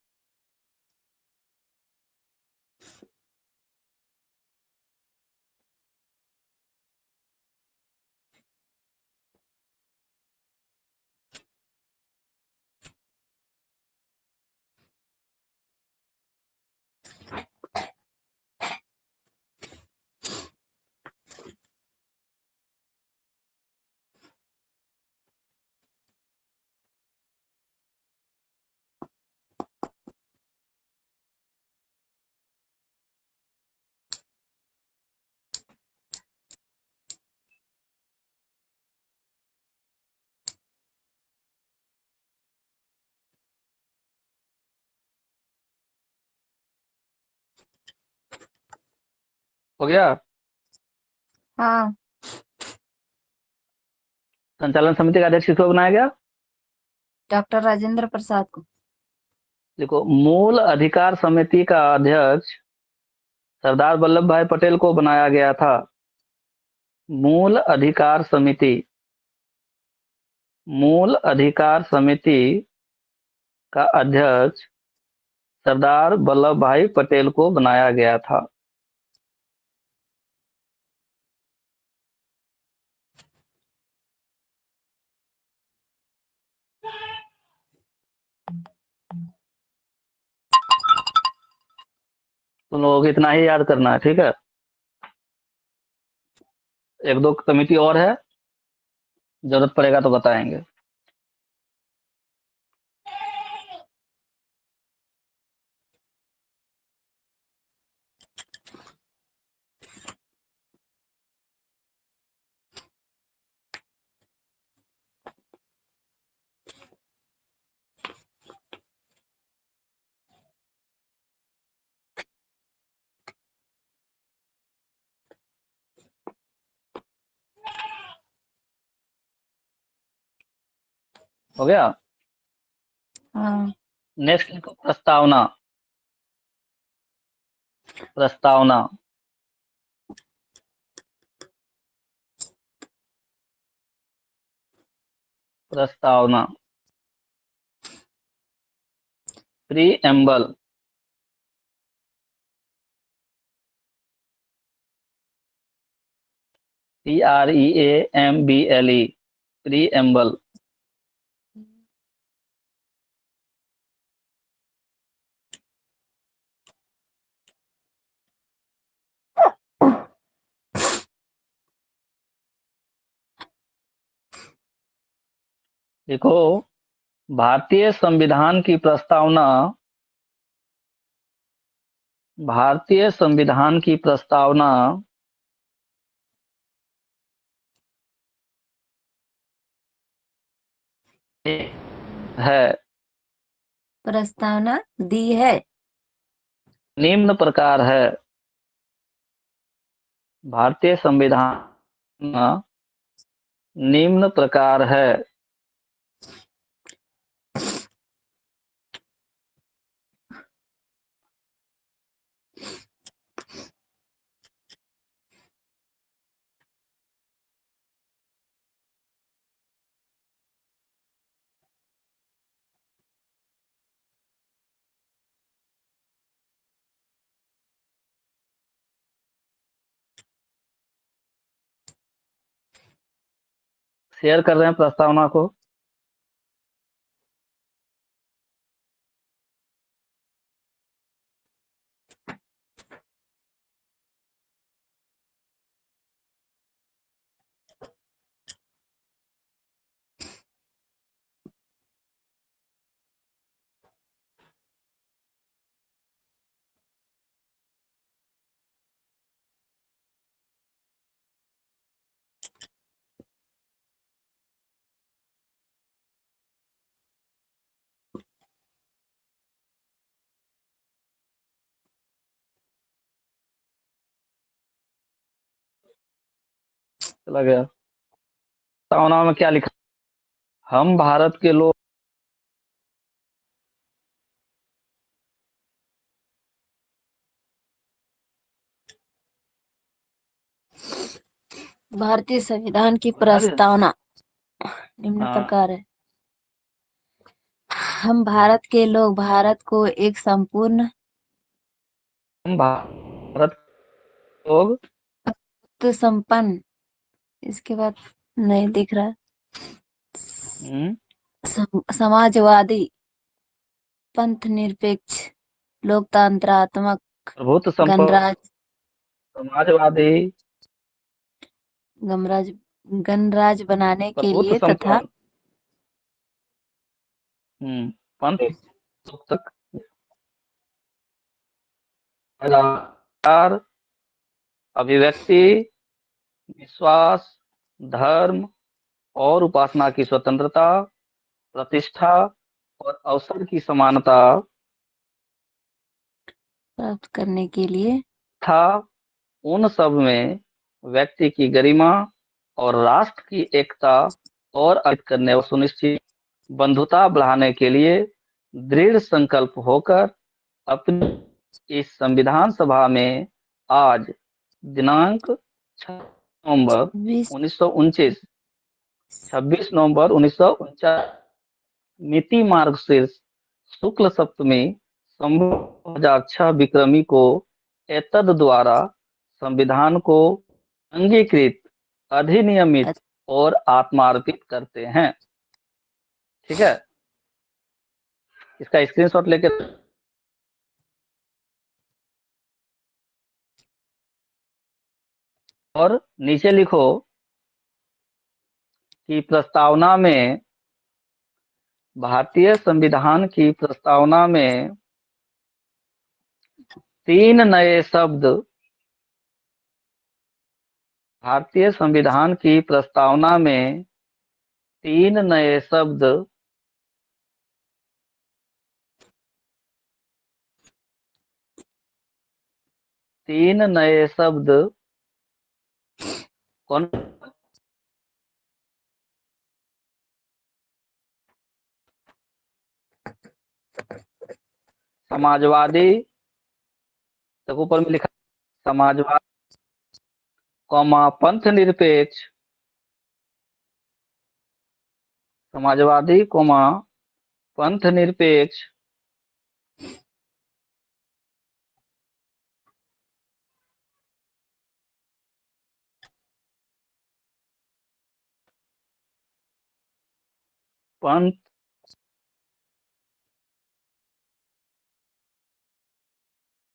हो गया? हाँ। संचालन समिति का अध्यक्ष किसको बनाया गया? डॉक्टर राजेंद्र प्रसाद को। देखो, मूल अधिकार समिति का अध्यक्ष सरदार वल्लभ भाई पटेल को बनाया गया था। मूल अधिकार समिति, मूल अधिकार समिति का अध्यक्ष सरदार वल्लभ भाई पटेल को बनाया गया था। तुम लोगों को इतना ही याद करना है, ठीक है? एक दो कमिटी और है, जरूरत पड़ेगा तो बताएंगे। हो गया? हाँ। नेक्स्ट लिखो, प्रस्तावना। प्रस्तावना। प्रस्तावना। प्रीएम्बल। PREAMBLE। प्रीएम्बल। देखो, भारतीय संविधान की प्रस्तावना, भारतीय संविधान की प्रस्तावना है, प्रस्तावना दी है। निम्न प्रकार है। भारतीय संविधान निम्न प्रकार है। शेयर कर रहे हैं प्रस्तावना को। चला गया। प्रस्तावना में क्या लिखा? हम भारत के लोग भारतीय संविधान की समझ रहे? प्रस्तावना निम्न हाँ, प्रकार है। हम भारत के लोग भारत को एक संपूर्ण हम भारत के लोग संपन्न, इसके बाद नहीं दिख रहा है। हम्म, समाजवादी, पंथ निरपेक्ष, लोकतंत्रात्मक, प्रभुत्व संपन्न, गणराज समाजवादी, गणराज गणराज बनाने के प्रभुत्व लिए तथा संपन्न, पंथ तक अधिकार, अभिव्यक्ति, विश्वास, धर्म और उपासना की स्वतंत्रता, प्रतिष्ठा और अवसर की समानता प्राप्त करने के लिए था। उन सब में व्यक्ति की गरिमा और राष्ट्र की एकता और अर्जित करने और सुनिश्चित बंधुता बढ़ाने के लिए दृढ़ संकल्प होकर अपनी इस संविधान सभा में आज दिनांक 6 नवंबर 1949 26 नवंबर 1949 मिति मार्गशीर्ष शुक्ल सप्तमी संवत 2006 विक्रमी को एतद द्वारा संविधान को अंगीकृत, अधिनियमित और आत्मार्पित करते हैं। ठीक है, इसका स्क्रीनशॉट लेके और नीचे लिखो कि प्रस्तावना में, भारतीय संविधान की प्रस्तावना में 3 नए शब्द, भारतीय संविधान की प्रस्तावना में 3 नए शब्द तीन नए शब्द कौन? समाजवादी, देखो ऊपर में लिखा समाजवाद, कौमा पंथ निरपेक्ष, समाजवादी कौमा पंथ निरपेक्ष, पंथ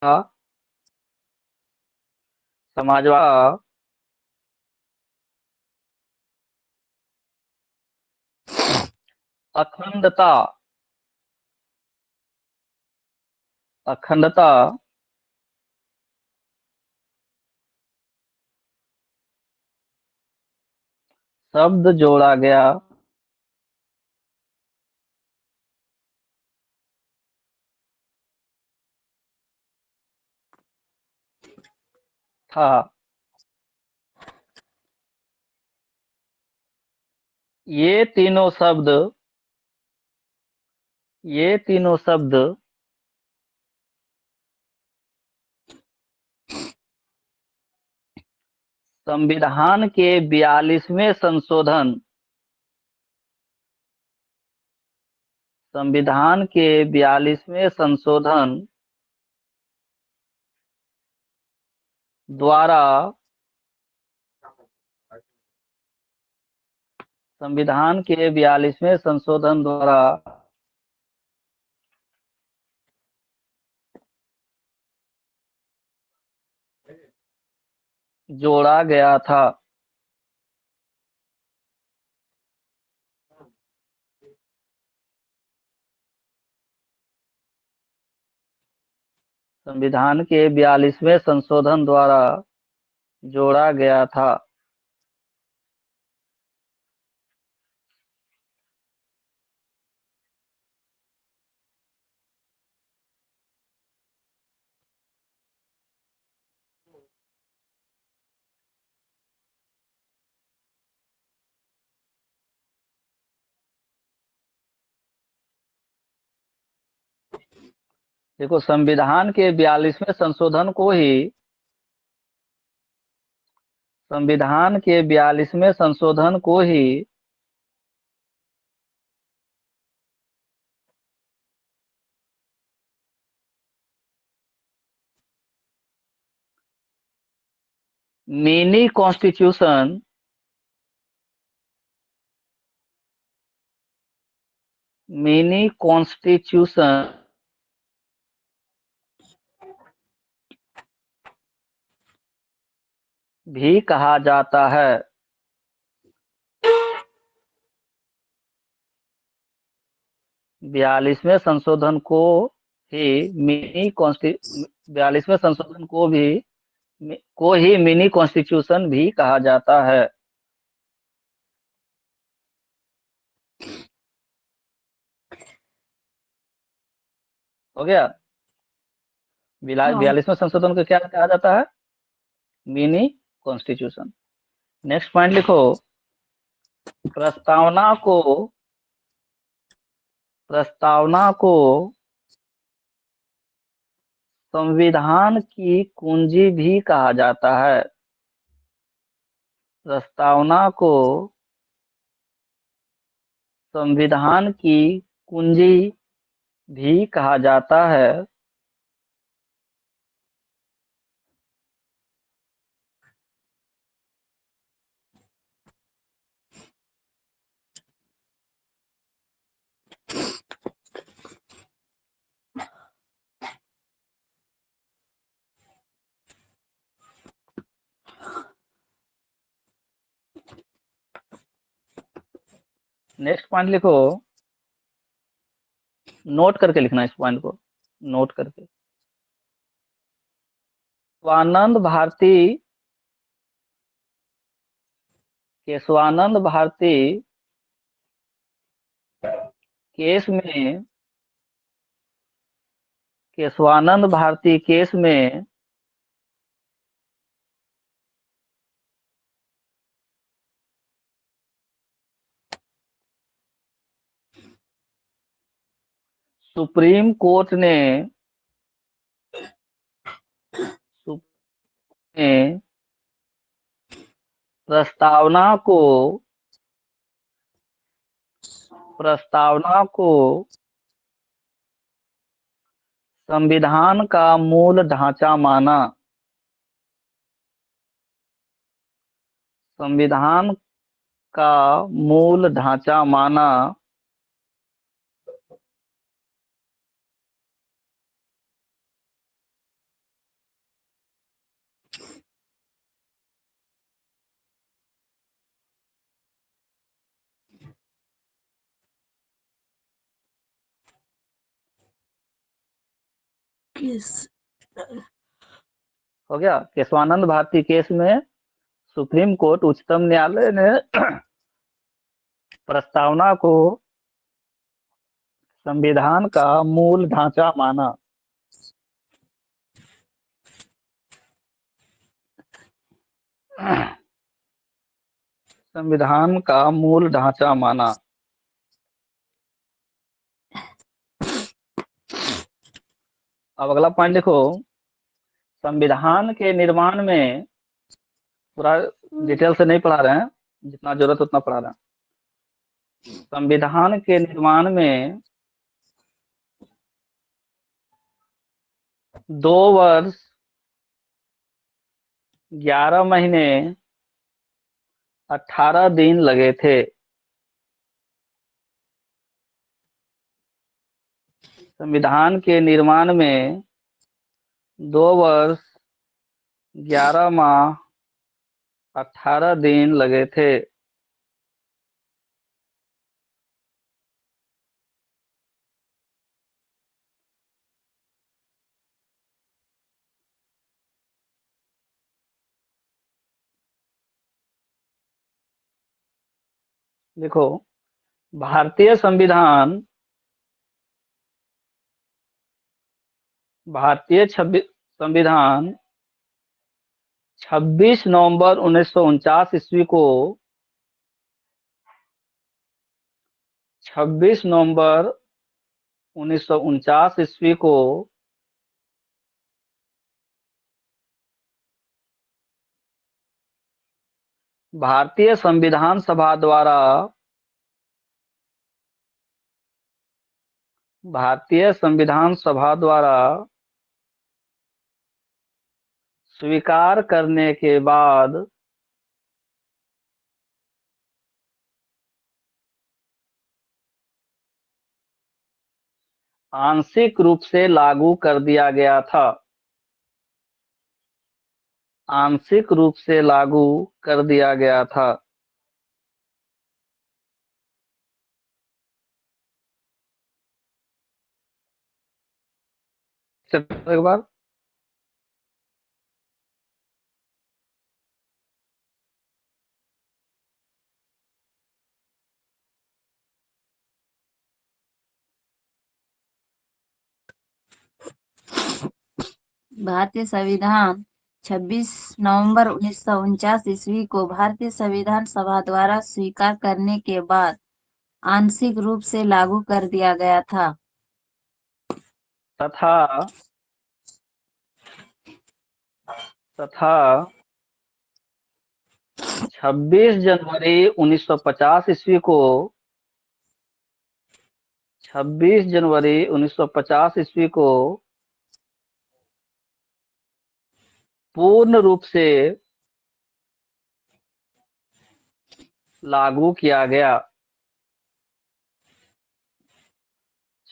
था समाजवाद, अखंडता, अखंडता, शब्द जोड़ा गया था। ये तीनों शब्द, ये तीनों शब्द संविधान के 42वें संशोधन, संविधान के 42वें संशोधन द्वारा संविधान के 42वें संशोधन द्वारा जोड़ा गया था। संविधान के 42वें संशोधन द्वारा जोड़ा गया था। देखो, संविधान के 42वें संशोधन को ही संविधान के 42वें संशोधन को ही मिनी कॉन्स्टिट्यूशन भी कहा जाता है। 42वें संशोधन को ही मिनी कॉन्स्टि 42वें संशोधन को ही मिनी कॉन्स्टिट्यूशन भी कहा जाता है। हो गया। हाँ 42वें संशोधन को क्या कहा जाता है? Mini constitution. नेक्स्ट पॉइंट लिखो। प्रस्तावना को संविधान की कुंजी भी कहा जाता है। प्रस्तावना को संविधान की कुंजी भी कहा जाता है। नेक्स्ट पॉइंट लिखो। नोट करके लिखना इस पॉइंट को, नोट करके। केशवानंद भारती केस में सुप्रीम कोर्ट ने प्रस्तावना को संविधान का मूल ढांचा माना। संविधान का मूल ढांचा माना। किस हो गया। केशवानंद भारती केस में सुप्रीम कोर्ट उच्चतम न्यायालय ने प्रस्तावना को संविधान का मूल ढांचा माना। संविधान का मूल ढांचा माना। अब अगला पॉइंट लिखो। संविधान के निर्माण में, पूरा डिटेल से नहीं पढ़ा रहे हैं, जितना जरूरत उतना पढ़ा रहे हैं। संविधान के निर्माण में 2 वर्ष 11 महीने 18 दिन लगे थे। संविधान के निर्माण में 2 वर्ष 11 माह 18 दिन लगे थे। देखो, भारतीय संविधान भारतीय संविधान 26 नवंबर 1949 ईस्वी को 26 नवंबर 1949 ईस्वी को भारतीय संविधान सभा द्वारा भारतीय संविधान सभा द्वारा स्वीकार करने के बाद आंशिक रूप से लागू कर दिया गया था। आंशिक रूप से लागू कर दिया गया था। एक बार भारतीय संविधान 26 नवंबर 1949 ईस्वी को भारतीय संविधान सभा द्वारा स्वीकार करने के बाद आंशिक रूप से लागू कर दिया गया था तथा तथा 26 जनवरी 1950 ईस्वी को 26 जनवरी 1950 ईस्वी को पूर्ण रूप से लागू किया गया।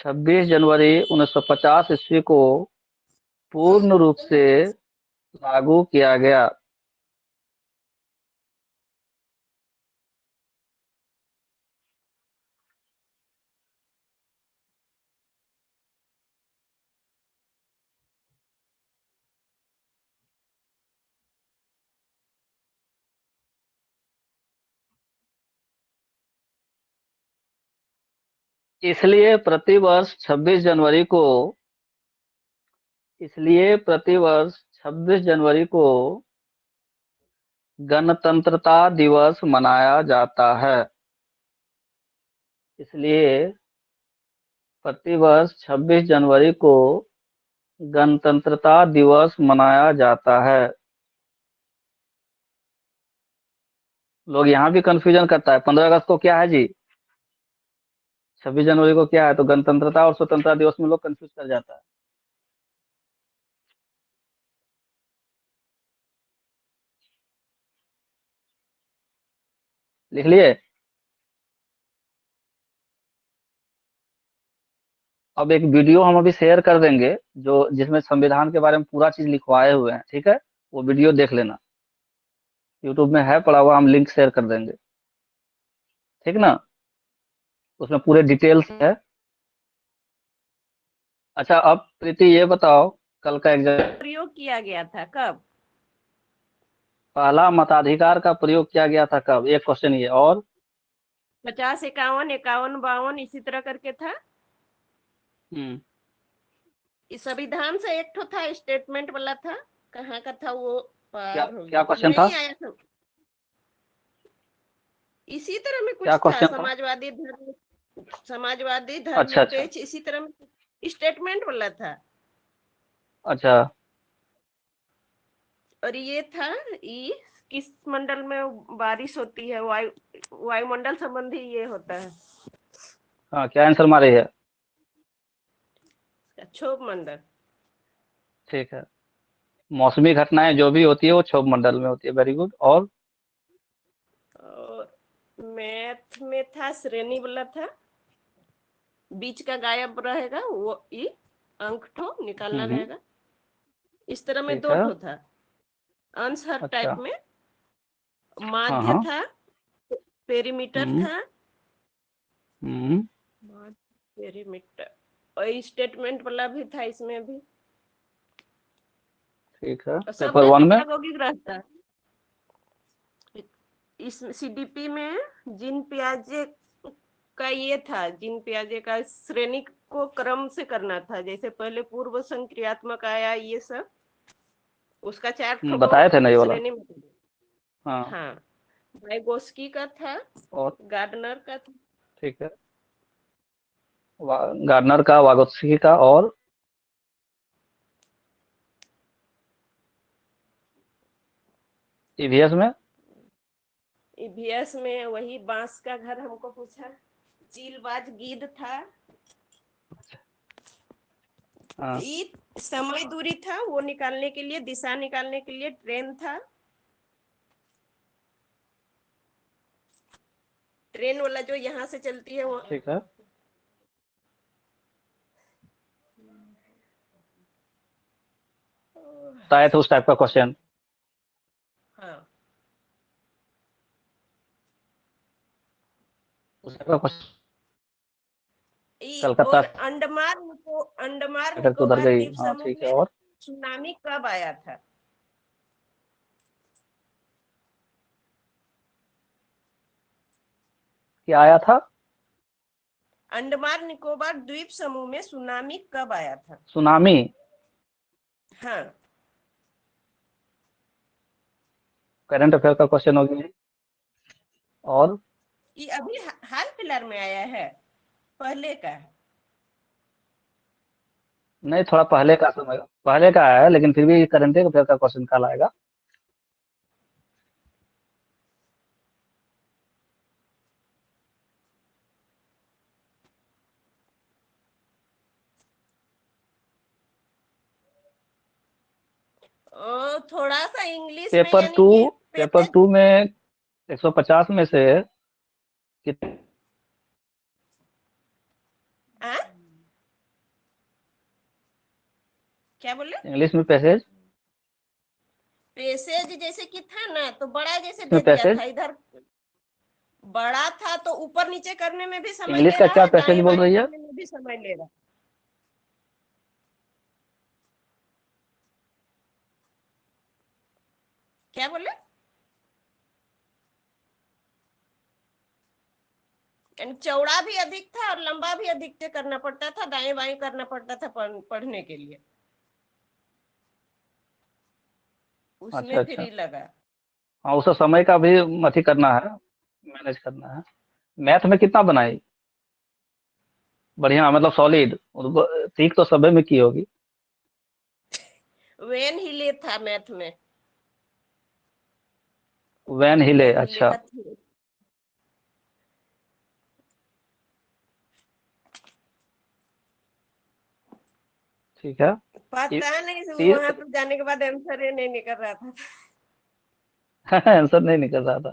26 जनवरी 1950 ईस्वी को पूर्ण रूप से लागू किया गया। इसलिए प्रतिवर्ष 26 जनवरी को गणतंत्रता दिवस मनाया जाता है। इसलिए प्रतिवर्ष 26 जनवरी को गणतंत्रता दिवस मनाया जाता है। लोग यहाँ भी कंफ्यूजन करता है, 15 अगस्त को क्या है जी, 26 जनवरी को क्या है, तो गणतंत्रता और स्वतंत्रता दिवस में लोग कंफ्यूज कर जाता है। लिख लिए। अब एक वीडियो हम अभी शेयर कर देंगे जो जिसमें संविधान के बारे में पूरा चीज लिखवाए हुए हैं, ठीक है, वो वीडियो देख लेना, यूट्यूब में है पड़ा हुआ, हम लिंक शेयर कर देंगे, ठीक ना, उसमें पूरे डिटेल्स है। अच्छा, अब प्रीति ये बताओ, कल का एग्जाम प्रयोग किया गया था कब? पहला मताधिकार का प्रयोग किया गया था कब, एक क्वेश्चन ये। और 50, 51, 51, 52 इसी तरह करके था। इस संविधान से एक ठो था, स्टेटमेंट वाला था, कहाँ का था वो क्या पार हो क्या गया, क्वेश्चन था? नहीं आया था। इसी तरह में क्या कुछ था, क्वेश्चन था? समाजवादी अच्छा अच्छा धर्मनिरपेक्ष, इसी तरह में स्टेटमेंट वाला था। अच्छा। और ये था, ये किस मंडल में बारिश होती है, वायुमंडल संबंधी ये होता है। हाँ, क्या आंसर मारे है? क्षोभ मंडल। ठीक है, मौसमी घटनाएं जो भी होती है वो क्षोभ मंडल में होती है। Very good. और मैथ में था, श्रेणी वाला था, बीच का गायब रहेगा, वो ई अंक ठो निकालना हम्म, रहेगा। इस तरह में ठीक दो है। ठो था, अंश हर अच्छा। टाइप में। हाँ माध्य हाँ। था, पेरीमीटर हम्म था, हम्म, पेरीमीटर, और स्टेटमेंट वाला भी था इसमें भी। ठीक है। और सब पेपर में वन में। पैडागोगिक रहता है। इस सीडीपी में जिन पियाजे का ये था, जिन पियाजे का श्रेणी को क्रम से करना था, जैसे पहले पूर्व संक्रियात्मक आया ये सब, उसका 4 ठो बताए थे ना ये वाला। श्रेणी में। हाँ। हाँ, वाइगोस्की का था, और गार्डनर का था, ठीक है। गार्डनर का, वागोत्स्की का, और ईवीएस में। ईवीएस में वही बांस का घर हमको पूछा, चीलबाज गीद था, हाँ। ई समय दूरी था वो निकालने के लिए, दिशा निकालने के लिए ट्रेन था, ट्रेन वाला जो यहाँ से चलती है वो। ठीक है। बताए थे उस टाइप का क्वेश्चन। हाँ, उस टाइप का क्वेश्चन। ई कलकत्ता और अंडमान तक उधर निकोबार गई, द्वीप हाँ समूह ठीक है। में और सुनामी कब आया था? क्या आया था? अंडमान निकोबार द्वीप समूह में सुनामी कब आया था? सुनामी। हाँ, करंट अफेयर का क्वेश्चन हो गया। और ये अभी हाल फिलहाल में आया है, पहले का है। नहीं, थोड़ा पहले का समय, पहले का है, लेकिन फिर भी करंट अफेयर का क्वेश्चन कल आएगा। और थोड़ा सा इंग्लिश में, पेपर यानी टू, कि पेपर पैसेज। टू में 150 में से कितने हाँ, क्या बोले? इंग्लिश में पैसेज? पैसेज जैसे कि था ना, तो बड़ा जैसे इसमें दे दिया पैसेज था इधर, बड़ा था तो ऊपर नीचे करने में भी समय इंग्लिश ले का रहा क्या है, पैसेज दाएं बोल बाएं रही है? करने में भी समय ले रहा है। क्या बोले? यानी चौड़ा भी अधिक था और लंबा भी अधिक से करना पड़ता था, दाएं बाएं करना पड़ता था पढ़ने के लिए, अच्छा उसमें अच्छा। फ्री लगा। हाँ, उसे समय का भी अथी करना है, मैनेज करना है। मैथ में कितना बनाई? बढ़िया, मतलब सॉलिड। ठीक तो सभी में की होगी। वेन हिले था मैथ में, वैन हिले, वेन हिले अच्छा। का थी। ठीक है। पता नहीं, तीर वहां तो जाने के बाद आंसर ही नहीं निकल रहा था। आंसर नहीं निकल रहा था।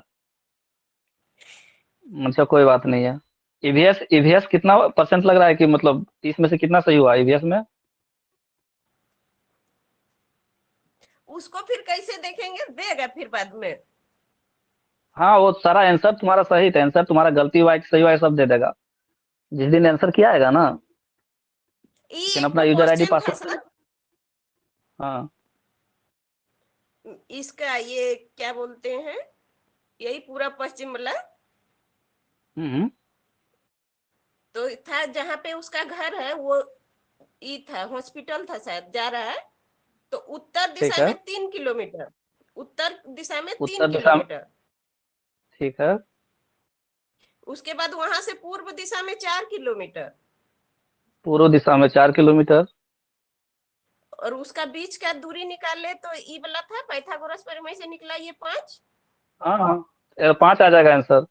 अच्छा, कोई बात नहीं है। ईवीएस, ईवीएस कितना परसेंट लग रहा है कि मतलब 30 में से कितना सही हुआ ईवीएस में? उसको फिर कैसे देखेंगे, देगा फिर बाद में। हाँ, वो सारा आंसर तुम्हारा सही था, आंसर तुम्हारा गलती हुआ है कि सही हुआ है सब दे देगा जिस दिन आंसर किया आएगा ना। ये लेकिन एक अपना तो यूजर आईडी क्वेश्चन था पासवर्ड। सर, हाँ। इसका ये क्या बोलते हैं, यही पूरा पश्चिम वाला, हम्म। तो था जहाँ पे उसका घर है वो, ई था हॉस्पिटल था शायद, जा रहा है तो उत्तर ठीक दिशा है। में 3 किलोमीटर, उत्तर दिशा में तीन उत्तर दिशा में। किलोमीटर ठीक है। उसके बाद वहां से पूर्व दिशा में 4 किलोमीटर, पूर्व दिशा में 4 किलोमीटर। और उसका बीच का दूरी निकाल ले तो ई वाला था, पाइथागोरस प्रमेय से निकला ये 5। हाँ हाँ, 5 आ जाएगा आंसर।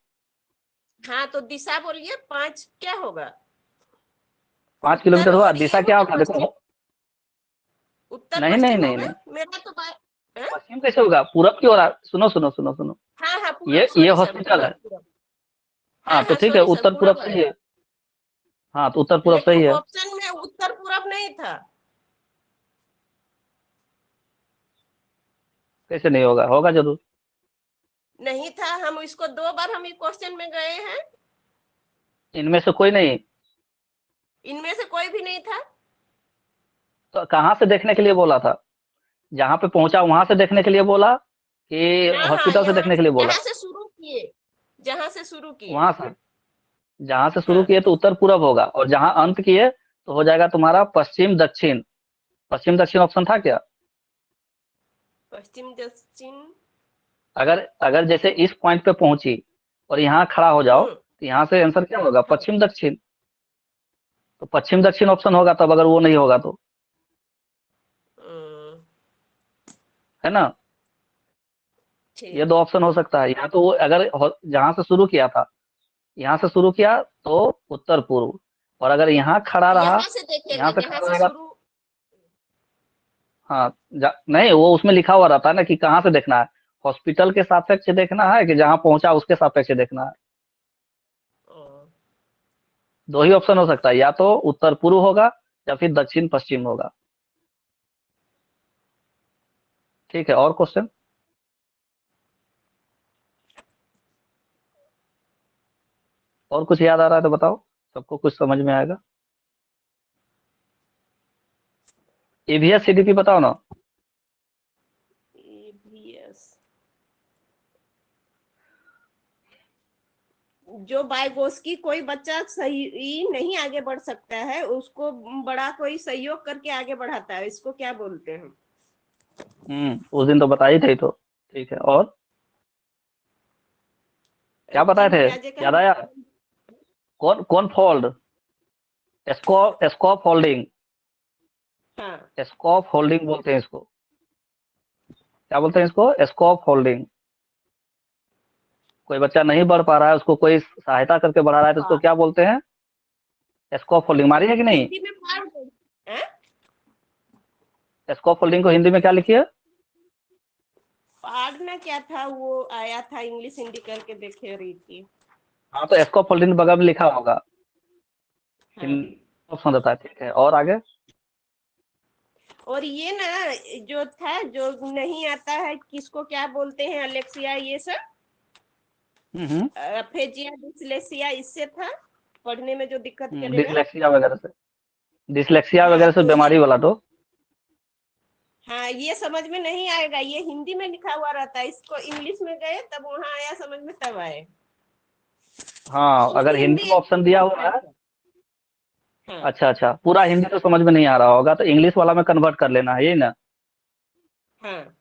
हाँ, तो दिशा बोलिए 5 क्या होगा? 5 किलोमीटर उत्तर हुआ, और ये दिशा क्या होगा होगा देखो। पश्चिम, उत्तर नहीं नहीं पश्चिम नहीं होगा। नहीं, मेरा तो हाँ पश्चिम कैसे होगा? पूरब की ओर सुनो सुनो सुनो सुनो। हाँ हाँ, ये पूरब, सॉरी सर, हॉस्पिटल है। पूरब पूरब। हाँ हाँ तो हाँ, ठीक है, सॉरी सर, उत्तर पूरब पूरब है। सही है। हाँ तो उत्तर पूरब लेकिन सही है। ऑप्शन में उत्तर पूरब नहीं था। कैसे नहीं होगा, होगा जरूर। नहीं था, हम इसको 2 बार हम क्वेश्चन में गए हैं, इनमें से कोई नहीं। इनमें से कोई भी नहीं था। तो कहाँ से देखने के लिए बोला था? जहाँ पे पहुंचा वहां से देखने के लिए बोला कि हाँ हाँ, हॉस्पिटल से देखने के लिए बोला? यहाँ से शुरू किए, जहाँ से शुरू किए। वहां से, जहां से शुरू हाँ, किए तो उत्तर पूरब होगा, और जहां अंत किए तो हो जाएगा तुम्हारा पश्चिम दक्षिण। पश्चिम दक्षिण ऑप्शन था क्या? पश्चिम दक्षिण। अगर अगर जैसे इस पॉइंट पे पहुंची और यहाँ खड़ा हो जाओ हम्म। तो यहाँ से आंसर क्या होगा? हाँ। पश्चिम दक्षिण। तो पश्चिम दक्षिण ऑप्शन होगा तब, अगर वो नहीं होगा तो, हम्म, है ना? ये ठीक। दो ऑप्शन हो सकता है, या तो वो अगर जहां से शुरू किया था, यहाँ से शुरू किया तो उत्तर पूर्व, और अगर यहाँ खड़ा रहा, यहाँ से देखेगा, यहाँ से जहाँ खड़ा से रहेगा। शुरू। हाँ, नहीं वो उसमें लिखा हुआ रहता है ना कि कहाँ से देखना है, हॉस्पिटल के सापेक्ष देखना है कि जहाँ पहुंचा उसके सापेक्ष देखना है। ओ, दो ही ऑप्शन हो सकता है, या तो उत्तर पूर्व होगा या फिर दक्षिण पश्चिम होगा। ठीक है, और क्वेश्चन? और कुछ याद आ रहा है तो बताओ, सबको कुछ समझ में आएगा। ईवीएस सीडीपी बताओ ना। EVS। जो बायगोस्की कोई बच्चा सही नहीं आगे बढ़ सकता है, उसको बड़ा कोई सहयोग करके आगे बढ़ाता है, इसको क्या बोलते हैं? उस दिन तो बताई थी तो। ठीक है, और क्या बताए जिन थे? प्याजे का याद आया? कौन कौन फोल्ड? Scope holding. हाँ। स्कॉप होल्डिंग बोलते हैं इसको। क्या बोलते हैं इसको? Scope holding. कोई बच्चा नहीं बढ़ पा रहा है, उसको कोई सहायता करके बढ़ा रहा है तो उसको हाँ, क्या बोलते हैं? Scope holding. मारी है कि नहीं? हिंदी में पार हैं? स्कॉप होल्डिंग को हिंदी में क्या लिखिए? पढ़ना क्या था, वो आया था इंग्लिश हिंदी करके देखे रही थी। हाँ तो स्कॉप होल्डिंग बगल में लिखा होगा, हाँ। ऑप्शन रहता है। ठीक है, और आगे? और ये ना, जो था, जो नहीं आता है, किसको क्या बोलते हैं, अलेक्सिया, ये सब हम्म। अफेजिया, डिसलेक्सिया, इससे था पढ़ने में जो दिक्कत करेगा। डिसलेक्सिया वगैरह से, डिसलेक्सिया हाँ, वगैरह से तो ये, बीमारी वाला तो। हाँ, ये समझ में नहीं आएगा, ये हिंदी में लिखा हुआ रहता है, इसको इंग्लिश में गए तब वहां आया समझ में, तब आए। हाँ, शुद्ध अगर हिंदी हिंदी में ऑप्शन दिया एकदम हुआ है। है। हाँ। अच्छा अच्छा, पूरा हिंदी तो समझ में नहीं आ रहा होगा तो इंग्लिश वाला में कन्वर्ट कर लेना है, यही ना? हाँ,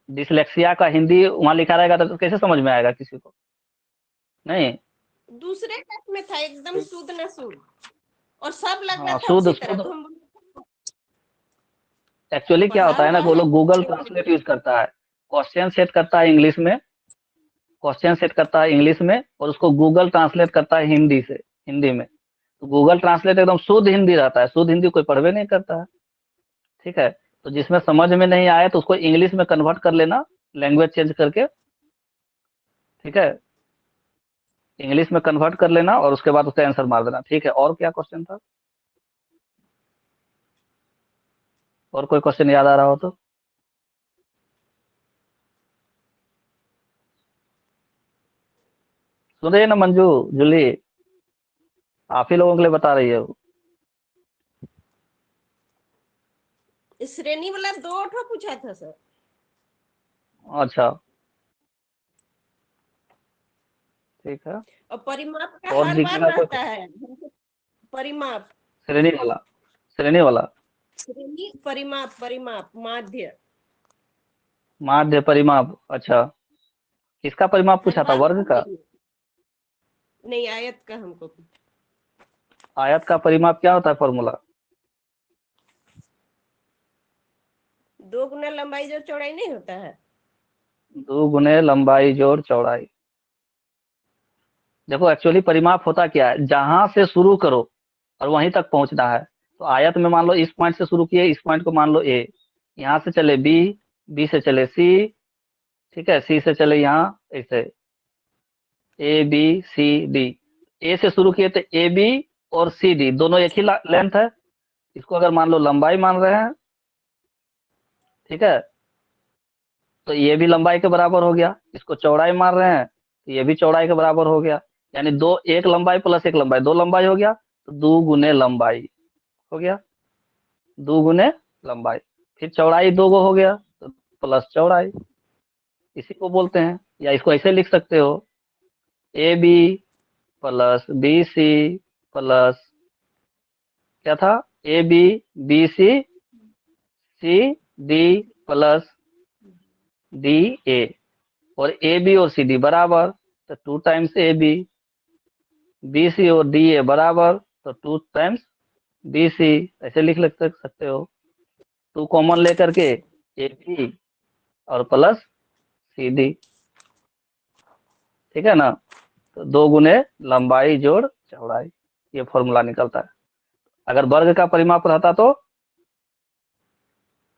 डिसलेक्सिया का हिंदी वहां लिखा रहेगा तो कैसे समझ में आएगा किसी को? नहीं। दूसरे टाइप में था, एकदम शुद्ध न शुद्ध, और सब लग रहा हाँ, था शुद्ध उसी तरह, शुद्ध। तो हम एक्चुअली क्या पढ़ा होता है ना हुआ कि वो है। लोग गूगल ट्रांसलेट यूज करता है। क्वेश्चन सेट करता है इंग्लिश में, क्वेश्चन सेट करता है इंग्लिश में, और उसको गूगल ट्रांसलेट करता है हिंदी से, हिंदी में। तो गूगल ट्रांसलेट एकदम शुद्ध हिंदी रहता है, शुद्ध हिंदी कोई पढ़वे नहीं करता है। ठीक है, तो जिसमें समझ में नहीं आए तो उसको इंग्लिश में कन्वर्ट कर लेना, लैंग्वेज चेंज करके। ठीक है, इंग्लिश में कन्वर्ट कर लेना और उसके बाद उसका आंसर मार देना। ठीक है, और क्या क्वेश्चन था? और कोई क्वेश्चन याद आ रहा हो तो? सुन रही है ना मंजू, जूली? आप ही लोगों के लिए बता रही है वो। श्रेणी वाला 2 पूछा था सर। अच्छा, ठीक है। और परिमाप का और हर जीके बार का कोई? रहता है, परिमाप। श्रेणी वाला, श्रेणी वाला। श्रेणी, परिमाप, परिमाप, माध्य। माध्य परिमाप, अच्छा। किसका परिमाप हर पूछा था, बार वर्ग का? पूछेंगे। नहीं, आयत का हमको। आयत का परिमाप क्या होता है, फॉर्मूला? 2 गुना लंबाई जो चौड़ाई नहीं होता है। 2 गुने लंबाई जोड़ चौड़ाई। देखो एक्चुअली परिमाप होता क्या है, जहां से शुरू करो और वहीं तक पहुंचना है। तो आयत में मान लो इस पॉइंट से शुरू किए, इस पॉइंट को मान लो ए, यहाँ से चले बी, बी से चले सी, ठीक है, सी से चले यहाँ ऐसे, ए बी सी डी। ए से शुरू किए तो ए बी और सी डी दोनों एक ही लेंथ है। इसको अगर मान लो लंबाई मान रहे हैं, ठीक है, तो ये भी लंबाई के बराबर हो गया। इसको चौड़ाई मान रहे हैं तो ये भी चौड़ाई के बराबर हो गया। यानी दो, एक लंबाई प्लस एक लंबाई, दो लंबाई हो गया, तो दो गुने लंबाई हो गया, दो गुने लंबाई। फिर चौड़ाई दो गो हो गया तो प्लस चौड़ाई, इसी को बोलते हैं। या इसको ऐसे लिख सकते हो, A B plus B C plus, क्या था, A B B C C D plus D A, और ए बी और सी डी बराबर, तो two times A B, B C और डी ए बराबर, तो टू टाइम्स बी सी, ऐसे लिख सकते हो। टू कॉमन लेकर के ए बी और प्लस सी डी, ठीक है ना। तो दो गुने लंबाई जोड़ चौड़ाई, ये फॉर्मूला निकलता है। अगर वर्ग का परिमाप रहता तो,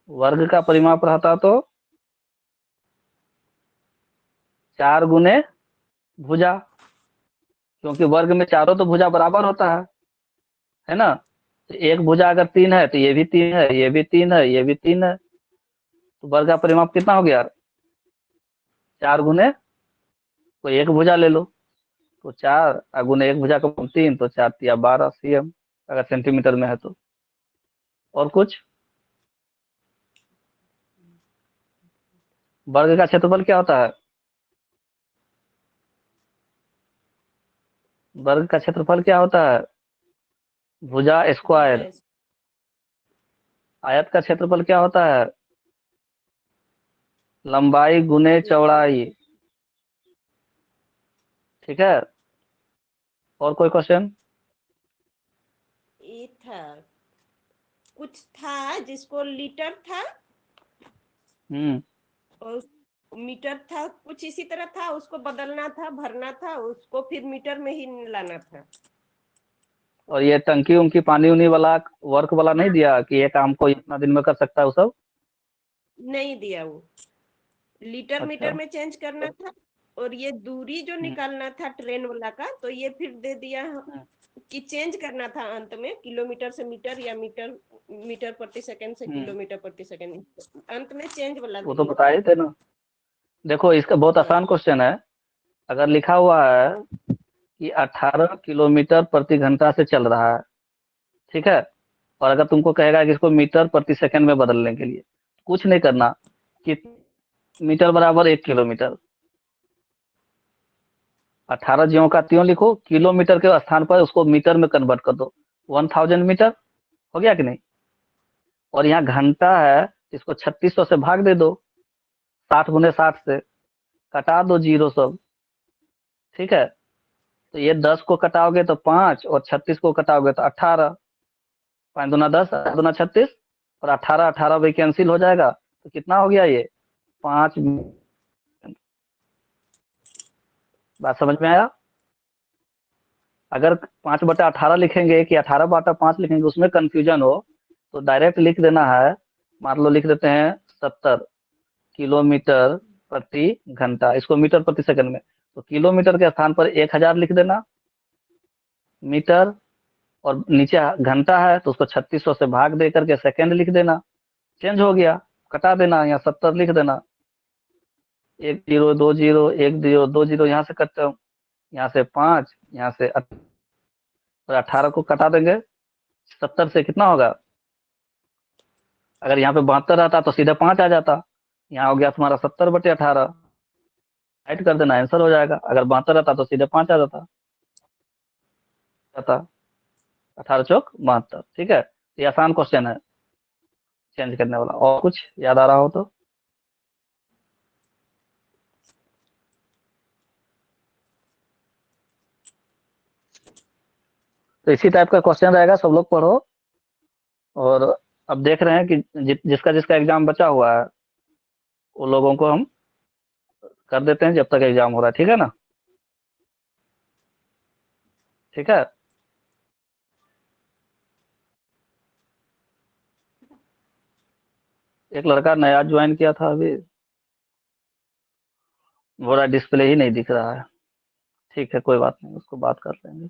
वर्ग का परिमाप रहता तो 4 गुने भुजा, क्योंकि वर्ग में चारों तो भुजा बराबर होता है ना। तो एक भुजा अगर 3 है तो ये भी 3 है, ये भी 3 है, ये भी 3 है, तो वर्ग का परिमाप कितना हो गया, 4 गुने, कोई एक भुजा ले लो, तो 4 गुने एक भुजा का 3, तो 4 तिया 12 सीएम, अगर सेंटीमीटर में है तो। और कुछ, वर्ग का क्षेत्रफल क्या होता है, वर्ग का क्षेत्रफल क्या होता है, भुजा स्क्वायर। भुजा आयत का क्षेत्रफल क्या होता है, लंबाई गुने चौड़ाई, ठीक है। और कोई क्वेश्चन, ये था, कुछ था जिसको लीटर था हम्म, और मीटर था, कुछ इसी तरह था, उसको बदलना था, भरना था, उसको फिर मीटर में ही लाना था। और ये टंकी उनकी पानी उनी वाला वर्क वाला नहीं हाँ, दिया कि ये काम को इतना दिन में कर सकता है वो सब। नहीं दिया वो, लीटर मीटर अच्छा, में चेंज करना था। और ये दूरी जो हम्म, निकालना था ट्रेन वाला का, तो ये फिर दे दिया हम्म, कि चेंज करना था अंत में, किलोमीटर से मीटर या मीटर मीटर प्रति सेकंड से हम्म, किलोमीटर प्रति सेकंड, अंत में चेंज वाला वो तो दिए बता थे। ही थे ना। देखो इसका बहुत हाँ, आसान क्वेश्चन है। अगर लिखा हुआ है कि 18 किलोमीटर प्रति घंटा से चल रहा है, ठीक है, और अगर तुमको कहेगा कि इसको मीटर प्रति सेकंड में बदलने के लिए, कुछ नहीं करना, कि मीटर बराबर 1 किलोमीटर, 18 ज्यों का त्यों लिखो, किलोमीटर के स्थान पर उसको मीटर में कन्वर्ट कर दो, 1000 मीटर, हो गया कि नहीं। और यहाँ घंटा है, इसको 3600 से भाग दे दो, 60 गुने 60 से, कटा दो जीरो सब, ठीक है। तो ये 10 को कटाओगे तो 5, और 36 को कटाओगे तो 18, 5 दूना 10, 8 दूना 36, और 18 18 भाई कैंसिल हो जाएगा, तो कितना हो गया ये, 5। बात समझ में आया। अगर 5/18 लिखेंगे कि 18/5 लिखेंगे, उसमें कंफ्यूजन हो, तो डायरेक्ट लिख देना है। मान लो लिख देते हैं 70 किलोमीटर प्रति घंटा, इसको मीटर प्रति सेकंड में, तो किलोमीटर के स्थान पर 1000 लिख देना मीटर, और नीचे घंटा है तो उसको 3600 से भाग दे करके सेकंड लिख देना, चेंज हो गया, कटा देना, यहाँ 70 लिख देना, 1020, 1020, यहाँ से कटते हो, यहाँ से 5, यहाँ से और 18 को कटा देंगे 70 से, कितना होगा, अगर यहाँ पे 72 रहता तो सीधे 5 आ जाता, यहाँ हो गया तुम्हारा 70/18, ऐड कर देना, आंसर हो जाएगा। अगर 72 रहता तो सीधे 5 आ जाता, 18 चौक 72, ठीक है। ये आसान क्वेश्चन है चेंज करने वाला। और कुछ याद आ रहा हो तो, इसी टाइप का क्वेश्चन रहेगा, सब लोग पढ़ो। और अब देख रहे हैं कि जिसका जिसका एग्जाम बचा हुआ है, वो लोगों को हम कर देते हैं जब तक एग्जाम हो रहा है, ठीक है ना, ठीक है। एक लड़का नया ज्वाइन किया था अभी, बोला डिस्प्ले ही नहीं दिख रहा है। ठीक है, कोई बात नहीं, उसको बात कर लेंगे।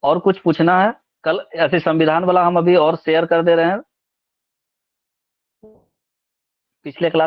और कुछ पूछना है? कल ऐसे संविधान वाला हम अभी और शेयर कर दे रहे हैं, पिछले क्लास